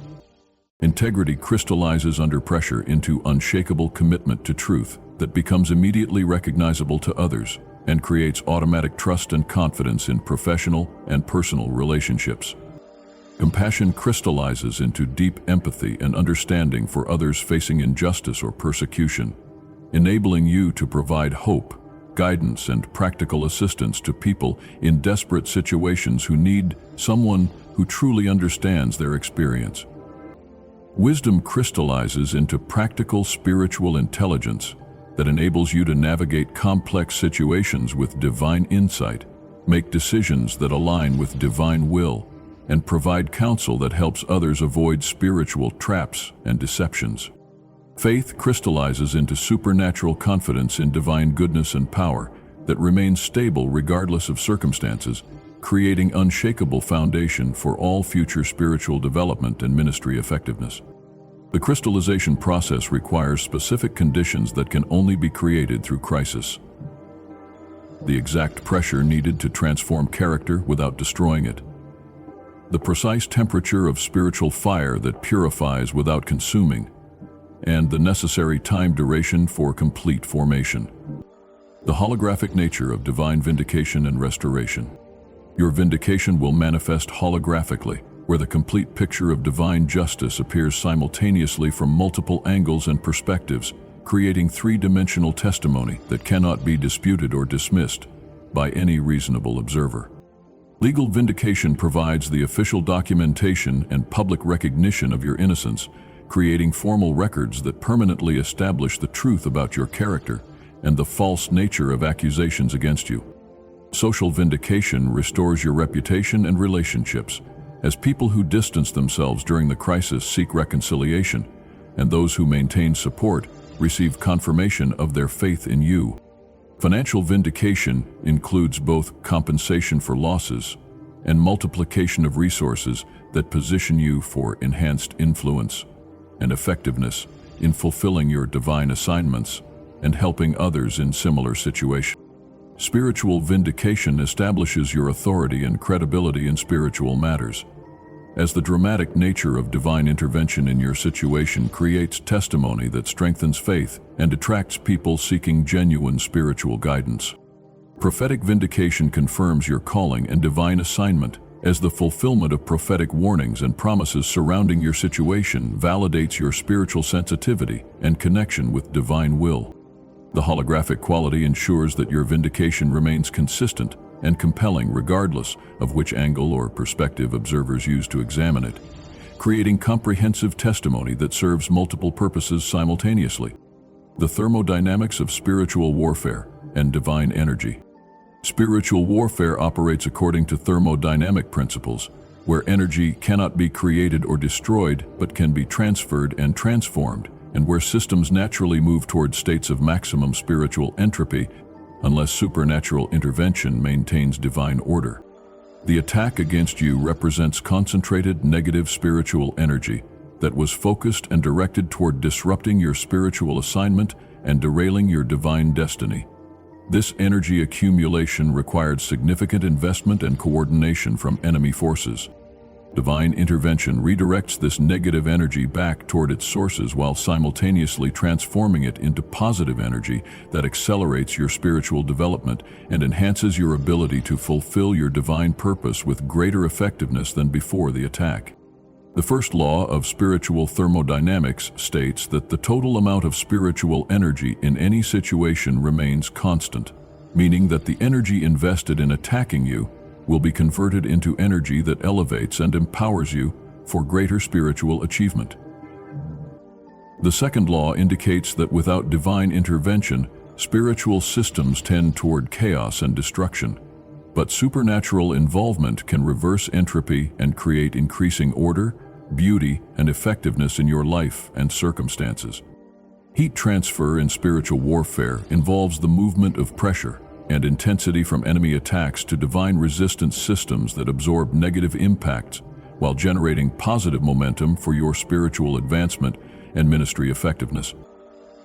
Integrity crystallizes under pressure into unshakable commitment to truth that becomes immediately recognizable to others and creates automatic trust and confidence in professional and personal relationships. Compassion crystallizes into deep empathy and understanding for others facing injustice or persecution, enabling you to provide hope, guidance, and practical assistance to people in desperate situations who need someone who truly understands their experience. Wisdom crystallizes into practical spiritual intelligence that enables you to navigate complex situations with divine insight, make decisions that align with divine will, and provide counsel that helps others avoid spiritual traps and deceptions. Faith crystallizes into supernatural confidence in divine goodness and power that remains stable regardless of circumstances, creating unshakable foundation for all future spiritual development and ministry effectiveness. The crystallization process requires specific conditions that can only be created through crisis. The exact pressure needed to transform character without destroying it. The precise temperature of spiritual fire that purifies without consuming, and the necessary time duration for complete formation. The holographic nature of divine vindication and restoration. Your vindication will manifest holographically, where the complete picture of divine justice appears simultaneously from multiple angles and perspectives, creating three-dimensional testimony that cannot be disputed or dismissed by any reasonable observer. Legal vindication provides the official documentation and public recognition of your innocence, creating formal records that permanently establish the truth about your character and the false nature of accusations against you. Social vindication restores your reputation and relationships, as people who distance themselves during the crisis seek reconciliation, and those who maintain support receive confirmation of their faith in you. Financial vindication includes both compensation for losses and multiplication of resources that position you for enhanced influence and effectiveness in fulfilling your divine assignments and helping others in similar situations. Spiritual vindication establishes your authority and credibility in spiritual matters, as the dramatic nature of divine intervention in your situation creates testimony that strengthens faith and attracts people seeking genuine spiritual guidance. Prophetic vindication confirms your calling and divine assignment, as the fulfillment of prophetic warnings and promises surrounding your situation validates your spiritual sensitivity and connection with divine will. The holographic quality ensures that your vindication remains consistent and compelling regardless of which angle or perspective observers use to examine it, creating comprehensive testimony that serves multiple purposes simultaneously. The thermodynamics of spiritual warfare and divine energy. Spiritual warfare operates according to thermodynamic principles, where energy cannot be created or destroyed but can be transferred and transformed, and where systems naturally move toward states of maximum spiritual entropy unless supernatural intervention maintains divine order. The attack against you represents concentrated negative spiritual energy that was focused and directed toward disrupting your spiritual assignment and derailing your divine destiny. This energy accumulation required significant investment and coordination from enemy forces. Divine intervention redirects this negative energy back toward its sources while simultaneously transforming it into positive energy that accelerates your spiritual development and enhances your ability to fulfill your divine purpose with greater effectiveness than before the attack. The first law of spiritual thermodynamics states that the total amount of spiritual energy in any situation remains constant, meaning that the energy invested in attacking you will be converted into energy that elevates and empowers you for greater spiritual achievement. The second law indicates that without divine intervention, spiritual systems tend toward chaos and destruction. But supernatural involvement can reverse entropy and create increasing order, beauty, and effectiveness in your life and circumstances. Heat transfer in spiritual warfare involves the movement of pressure and intensity from enemy attacks to divine resistance systems that absorb negative impacts while generating positive momentum for your spiritual advancement and ministry effectiveness.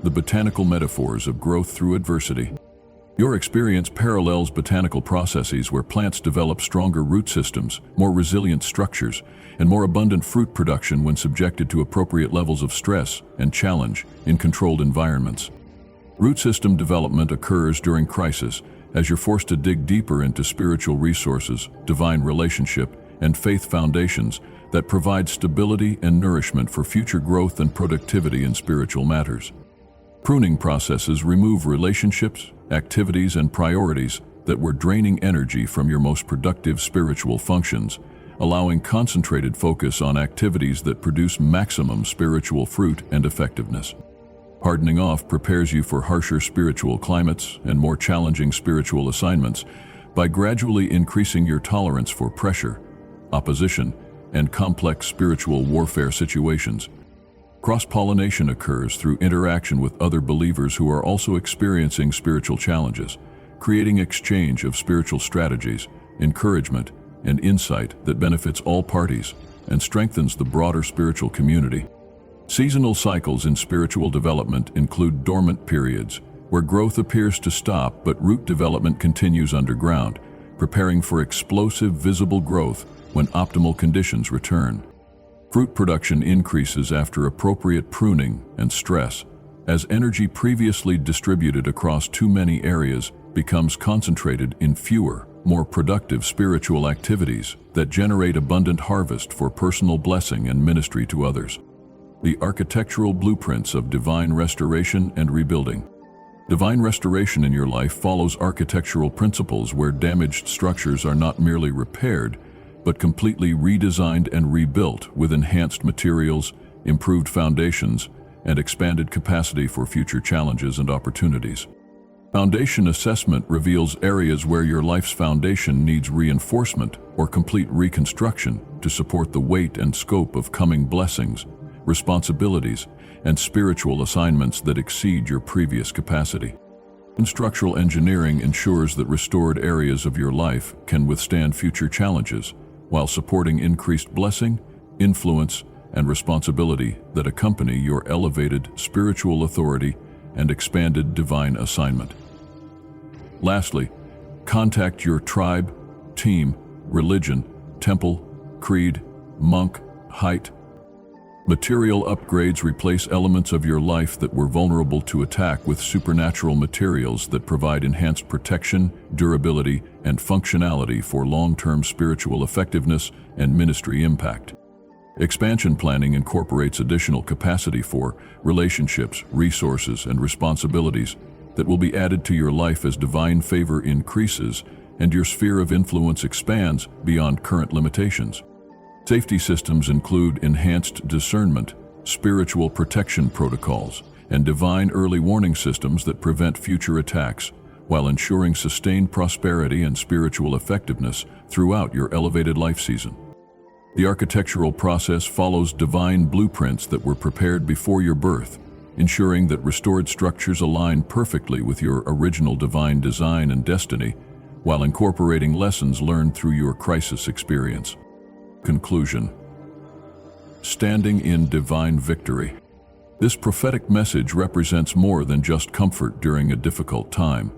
The botanical metaphors of growth through adversity. Your experience parallels botanical processes where plants develop stronger root systems, more resilient structures, and more abundant fruit production when subjected to appropriate levels of stress and challenge in controlled environments. Root system development occurs during crisis as you're forced to dig deeper into spiritual resources, divine relationship, and faith foundations that provide stability and nourishment for future growth and productivity in spiritual matters. Pruning processes remove relationships, activities, and priorities that were draining energy from your most productive spiritual functions, allowing concentrated focus on activities that produce maximum spiritual fruit and effectiveness. Hardening off prepares you for harsher spiritual climates and more challenging spiritual assignments by gradually increasing your tolerance for pressure, opposition, and complex spiritual warfare situations. Cross-pollination occurs through interaction with other believers who are also experiencing spiritual challenges, creating exchange of spiritual strategies, encouragement, and insight that benefits all parties and strengthens the broader spiritual community. Seasonal cycles in spiritual development include dormant periods, where growth appears to stop but root development continues underground, preparing for explosive visible growth when optimal conditions return. Fruit production increases after appropriate pruning and stress, as energy previously distributed across too many areas becomes concentrated in fewer, more productive spiritual activities that generate abundant harvest for personal blessing and ministry to others. The architectural blueprints of divine restoration and rebuilding. Divine restoration in your life follows architectural principles where damaged structures are not merely repaired, but completely redesigned and rebuilt with enhanced materials, improved foundations, and expanded capacity for future challenges and opportunities. Foundation assessment reveals areas where your life's foundation needs reinforcement or complete reconstruction to support the weight and scope of coming blessings, responsibilities, and spiritual assignments that exceed your previous capacity. Structural engineering ensures that restored areas of your life can withstand future challenges, while supporting increased blessing, influence, and responsibility that accompany your elevated spiritual authority and expanded divine assignment. Lastly, contact your tribe, team, religion, temple, creed, monk, height. Material upgrades replace elements of your life that were vulnerable to attack with supernatural materials that provide enhanced protection, durability, and functionality for long-term spiritual effectiveness and ministry impact. Expansion planning incorporates additional capacity for relationships, resources, and responsibilities that will be added to your life as divine favor increases and your sphere of influence expands beyond current limitations. Safety systems include enhanced discernment, spiritual protection protocols, and divine early warning systems that prevent future attacks, while ensuring sustained prosperity and spiritual effectiveness throughout your elevated life season. The architectural process follows divine blueprints that were prepared before your birth, ensuring that restored structures align perfectly with your original divine design and destiny, while incorporating lessons learned through your crisis experience. Conclusion. Standing in divine victory. This prophetic message represents more than just comfort during a difficult time.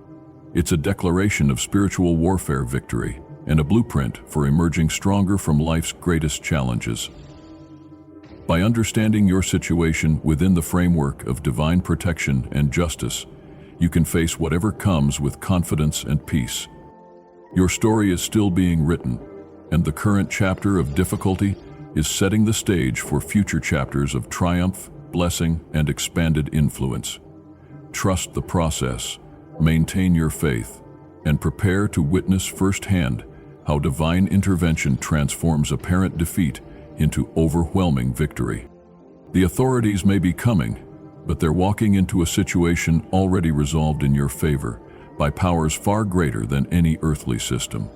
It's a declaration of spiritual warfare victory and a blueprint for emerging stronger from life's greatest challenges. By understanding your situation within the framework of divine protection and justice, you can face whatever comes with confidence and peace. Your story is still being written, and the current chapter of difficulty is setting the stage for future chapters of triumph, blessing, and expanded influence. Trust the process, maintain your faith, and prepare to witness firsthand how divine intervention transforms apparent defeat into overwhelming victory. The authorities may be coming, but they're walking into a situation already resolved in your favor by powers far greater than any earthly system.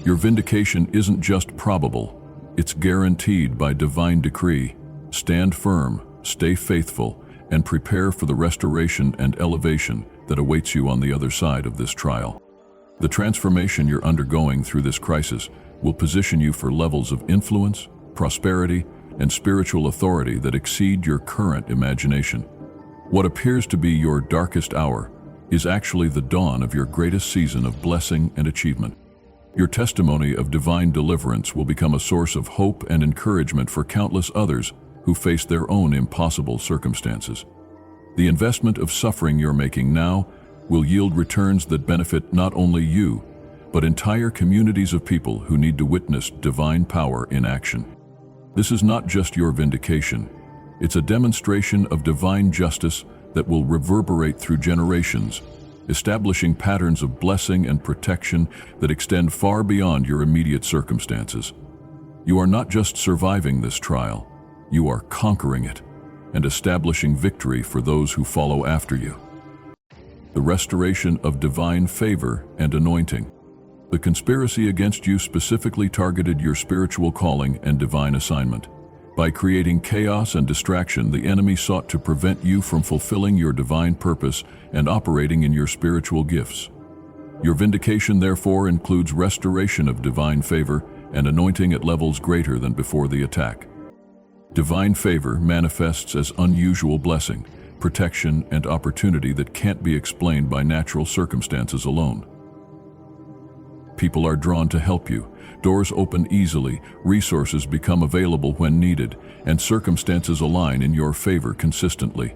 Your vindication isn't just probable, it's guaranteed by divine decree. Stand firm, stay faithful, and prepare for the restoration and elevation that awaits you on the other side of this trial. The transformation you're undergoing through this crisis will position you for levels of influence, prosperity, and spiritual authority that exceed your current imagination. What appears to be your darkest hour is actually the dawn of your greatest season of blessing and achievement. Your testimony of divine deliverance will become a source of hope and encouragement for countless others who face their own impossible circumstances. The investment of suffering you're making now will yield returns that benefit not only you, but entire communities of people who need to witness divine power in action. This is not just your vindication, it's a demonstration of divine justice that will reverberate through generations, establishing patterns of blessing and protection that extend far beyond your immediate circumstances. You are not just surviving this trial, you are conquering it and establishing victory for those who follow after you. The restoration of divine favor and anointing. The conspiracy against you specifically targeted your spiritual calling and divine assignment. By creating chaos and distraction, the enemy sought to prevent you from fulfilling your divine purpose and operating in your spiritual gifts. Your vindication, therefore, includes restoration of divine favor and anointing at levels greater than before the attack. Divine favor manifests as unusual blessing, protection, and opportunity that can't be explained by natural circumstances alone. People are drawn to help you, doors open easily, resources become available when needed, and circumstances align in your favor consistently.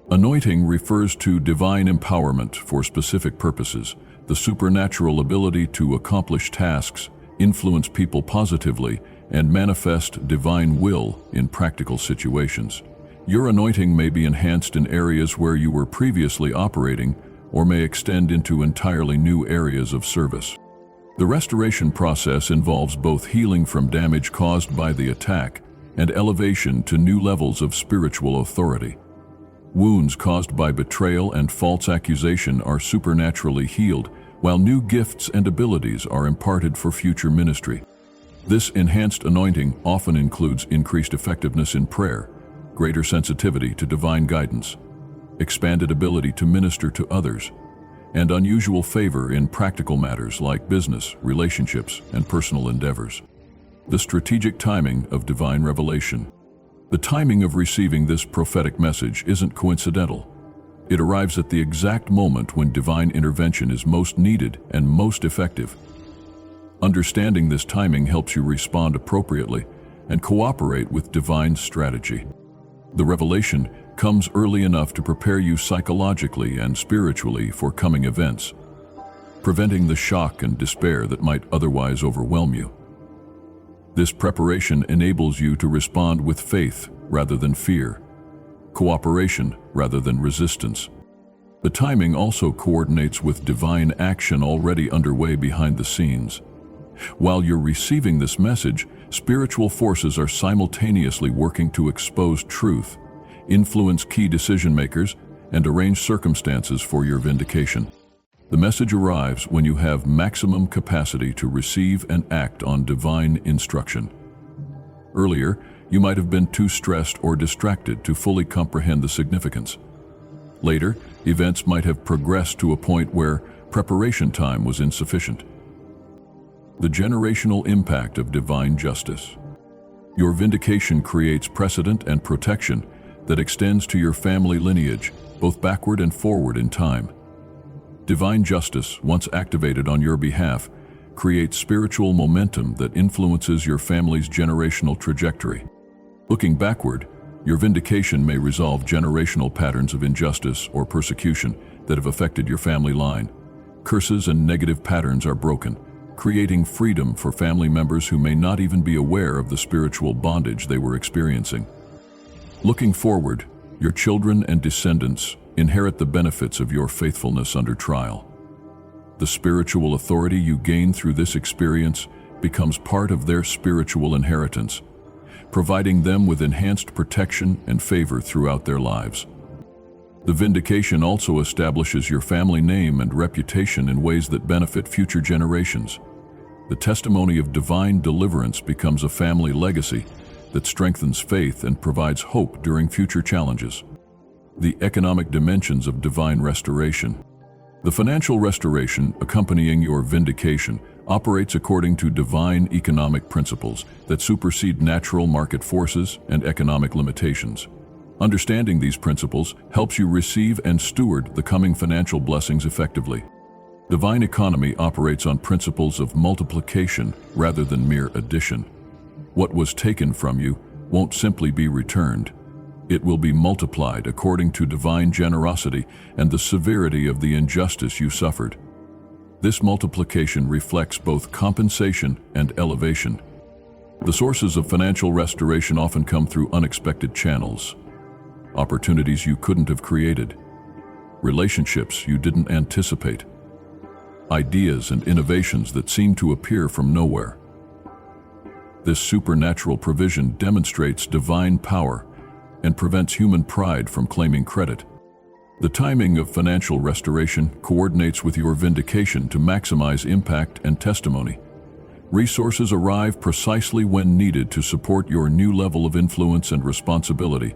Anointing refers to divine empowerment for specific purposes, the supernatural ability to accomplish tasks, influence people positively, and manifest divine will in practical situations. Your anointing may be enhanced in areas where you were previously operating, or may extend into entirely new areas of service. The restoration process involves both healing from damage caused by the attack and elevation to new levels of spiritual authority. Wounds caused by betrayal and false accusation are supernaturally healed, while new gifts and abilities are imparted for future ministry. This enhanced anointing often includes increased effectiveness in prayer, greater sensitivity to divine guidance, expanded ability to minister to others, and unusual favor in practical matters like business, relationships, and personal endeavors. The strategic timing of divine revelation. The timing of receiving this prophetic message isn't coincidental. It arrives at the exact moment when divine intervention is most needed and most effective. Understanding this timing helps you respond appropriately and cooperate with divine strategy. The revelation comes early enough to prepare you psychologically and spiritually for coming events, preventing the shock and despair that might otherwise overwhelm you. This preparation enables you to respond with faith rather than fear, cooperation rather than resistance. The timing also coordinates with divine action already underway behind the scenes. While you're receiving this message, spiritual forces are simultaneously working to expose truth, influence key decision-makers, and arrange circumstances for your vindication. The message arrives when you have maximum capacity to receive and act on divine instruction. Earlier, you might have been too stressed or distracted to fully comprehend the significance. Later, events might have progressed to a point where preparation time was insufficient. The generational impact of divine justice. Your vindication creates precedent and protection that extends to your family lineage, both backward and forward in time. Divine justice, once activated on your behalf, creates spiritual momentum that influences your family's generational trajectory. Looking backward, your vindication may resolve generational patterns of injustice or persecution that have affected your family line. Curses and negative patterns are broken, creating freedom for family members who may not even be aware of the spiritual bondage they were experiencing. Looking forward, your children and descendants inherit the benefits of your faithfulness under trial. The spiritual authority you gain through this experience becomes part of their spiritual inheritance, providing them with enhanced protection and favor throughout their lives. The vindication also establishes your family name and reputation in ways that benefit future generations. The testimony of divine deliverance becomes a family legacy that strengthens faith and provides hope during future challenges. The economic dimensions of divine restoration. The financial restoration accompanying your vindication operates according to divine economic principles that supersede natural market forces and economic limitations. Understanding these principles helps you receive and steward the coming financial blessings effectively. Divine economy operates on principles of multiplication rather than mere addition. What was taken from you won't simply be returned. It will be multiplied according to divine generosity and the severity of the injustice you suffered. This multiplication reflects both compensation and elevation. The sources of financial restoration often come through unexpected channels. Opportunities you couldn't have created. Relationships you didn't anticipate. Ideas and innovations that seem to appear from nowhere. This supernatural provision demonstrates divine power and prevents human pride from claiming credit. The timing of financial restoration coordinates with your vindication to maximize impact and testimony. Resources arrive precisely when needed to support your new level of influence and responsibility,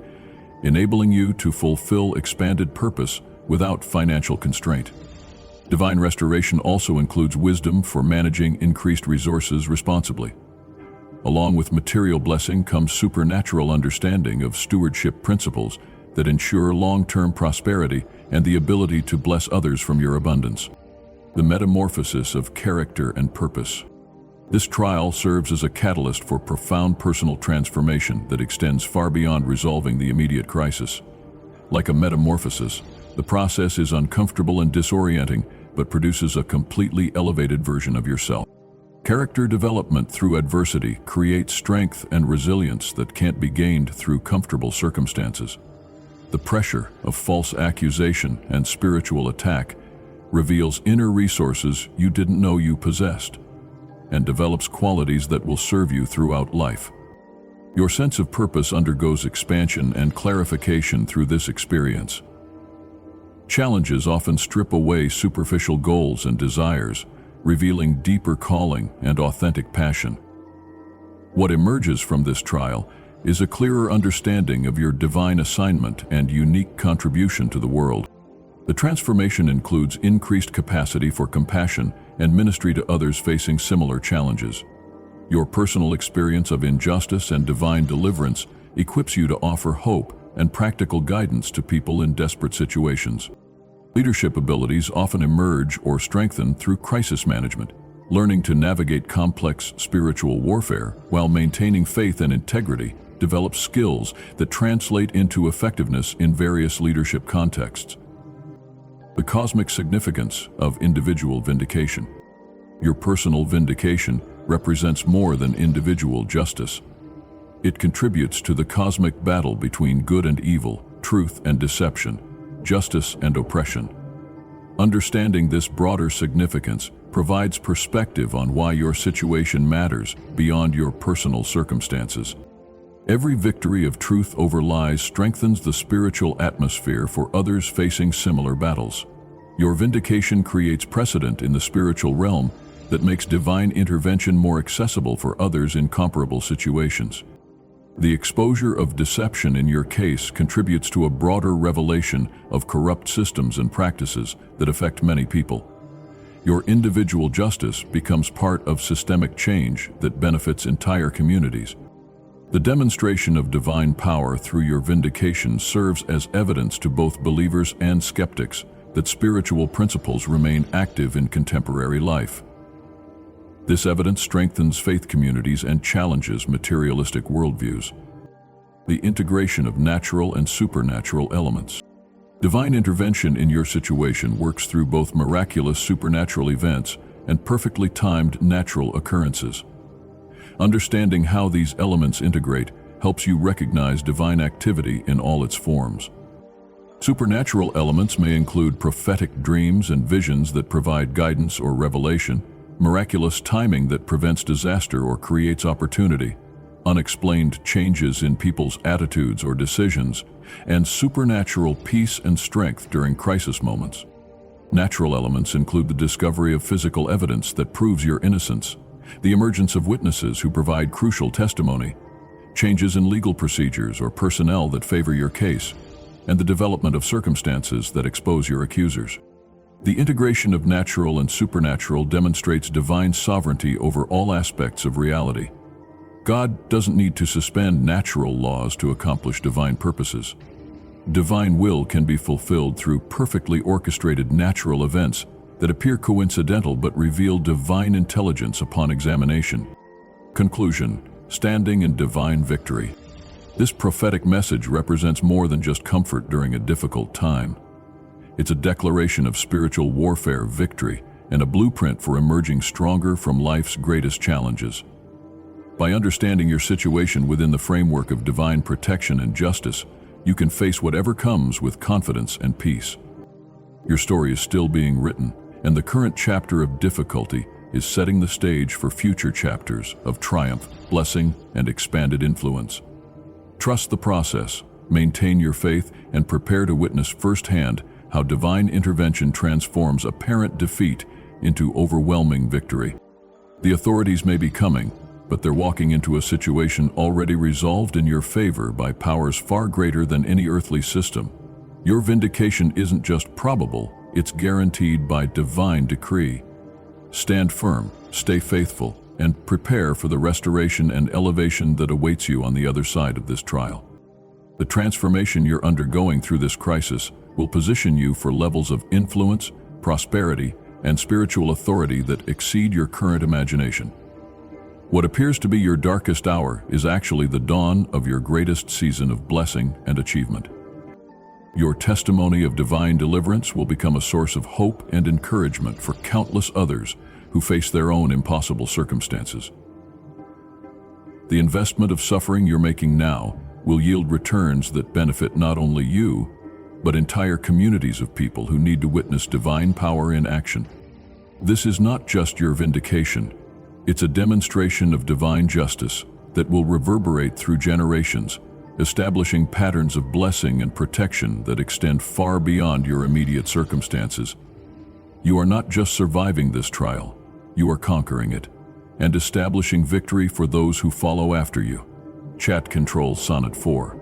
enabling you to fulfill expanded purpose without financial constraint. Divine restoration also includes wisdom for managing increased resources responsibly. Along with material blessing comes supernatural understanding of stewardship principles that ensure long-term prosperity and the ability to bless others from your abundance. The metamorphosis of character and purpose. This trial serves as a catalyst for profound personal transformation that extends far beyond resolving the immediate crisis. Like a metamorphosis, the process is uncomfortable and disorienting, but produces a completely elevated version of yourself. Character development through adversity creates strength and resilience that can't be gained through comfortable circumstances. The pressure of false accusation and spiritual attack reveals inner resources you didn't know you possessed, and develops qualities that will serve you throughout life. Your sense of purpose undergoes expansion and clarification through this experience. Challenges often strip away superficial goals and desires, revealing deeper calling and authentic passion. What emerges from this trial is a clearer understanding of your divine assignment and unique contribution to the world. The transformation includes increased capacity for compassion and ministry to others facing similar challenges. Your personal experience of injustice and divine deliverance equips you to offer hope and practical guidance to people in desperate situations. Leadership abilities often emerge or strengthen through crisis management. Learning to navigate complex spiritual warfare while maintaining faith and integrity develops skills that translate into effectiveness in various leadership contexts. The cosmic significance of individual vindication. Your personal vindication represents more than individual justice. It contributes to the cosmic battle between good and evil, truth and deception, justice and oppression. Understanding this broader significance provides perspective on why your situation matters beyond your personal circumstances. Every victory of truth over lies strengthens the spiritual atmosphere for others facing similar battles. Your vindication creates precedent in the spiritual realm that makes divine intervention more accessible for others in comparable situations. The exposure of deception in your case contributes to a broader revelation of corrupt systems and practices that affect many people. Your individual justice becomes part of systemic change that benefits entire communities. The demonstration of divine power through your vindication serves as evidence to both believers and skeptics that spiritual principles remain active in contemporary life. This evidence strengthens faith communities and challenges materialistic worldviews. The integration of natural and supernatural elements. Divine intervention in your situation works through both miraculous supernatural events and perfectly timed natural occurrences. Understanding how these elements integrate helps you recognize divine activity in all its forms. Supernatural elements may include prophetic dreams and visions that provide guidance or revelation, miraculous timing that prevents disaster or creates opportunity, unexplained changes in people's attitudes or decisions, and supernatural peace and strength during crisis moments. Natural elements include the discovery of physical evidence that proves your innocence, the emergence of witnesses who provide crucial testimony, changes in legal procedures or personnel that favor your case, and the development of circumstances that expose your accusers. The integration of natural and supernatural demonstrates divine sovereignty over all aspects of reality. God doesn't need to suspend natural laws to accomplish divine purposes. Divine will can be fulfilled through perfectly orchestrated natural events that appear coincidental but reveal divine intelligence upon examination. Conclusion: standing in divine victory. This prophetic message represents more than just comfort during a difficult time. It's a declaration of spiritual warfare victory and a blueprint for emerging stronger from life's greatest challenges. By understanding your situation within the framework of divine protection and justice, you can face whatever comes with confidence and peace. Your story is still being written, and the current chapter of difficulty is setting the stage for future chapters of triumph, blessing, and expanded influence. Trust the process, maintain your faith, and prepare to witness firsthand how divine intervention transforms apparent defeat into overwhelming victory. The authorities may be coming, but they're walking into a situation already resolved in your favor by powers far greater than any earthly system. Your vindication isn't just probable, it's guaranteed by divine decree. Stand firm, stay faithful, and prepare for the restoration and elevation that awaits you on the other side of this trial. The transformation you're undergoing through this crisis will position you for levels of influence, prosperity, and spiritual authority that exceed your current imagination. What appears to be your darkest hour is actually the dawn of your greatest season of blessing and achievement. Your testimony of divine deliverance will become a source of hope and encouragement for countless others who face their own impossible circumstances. The investment of suffering you're making now will yield returns that benefit not only you, but entire communities of people who need to witness divine power in action. This is not just your vindication. It's a demonstration of divine justice that will reverberate through generations, establishing patterns of blessing and protection that extend far beyond your immediate circumstances. You are not just surviving this trial, you are conquering it, and establishing victory for those who follow after you. Chat Control Sonnet 4.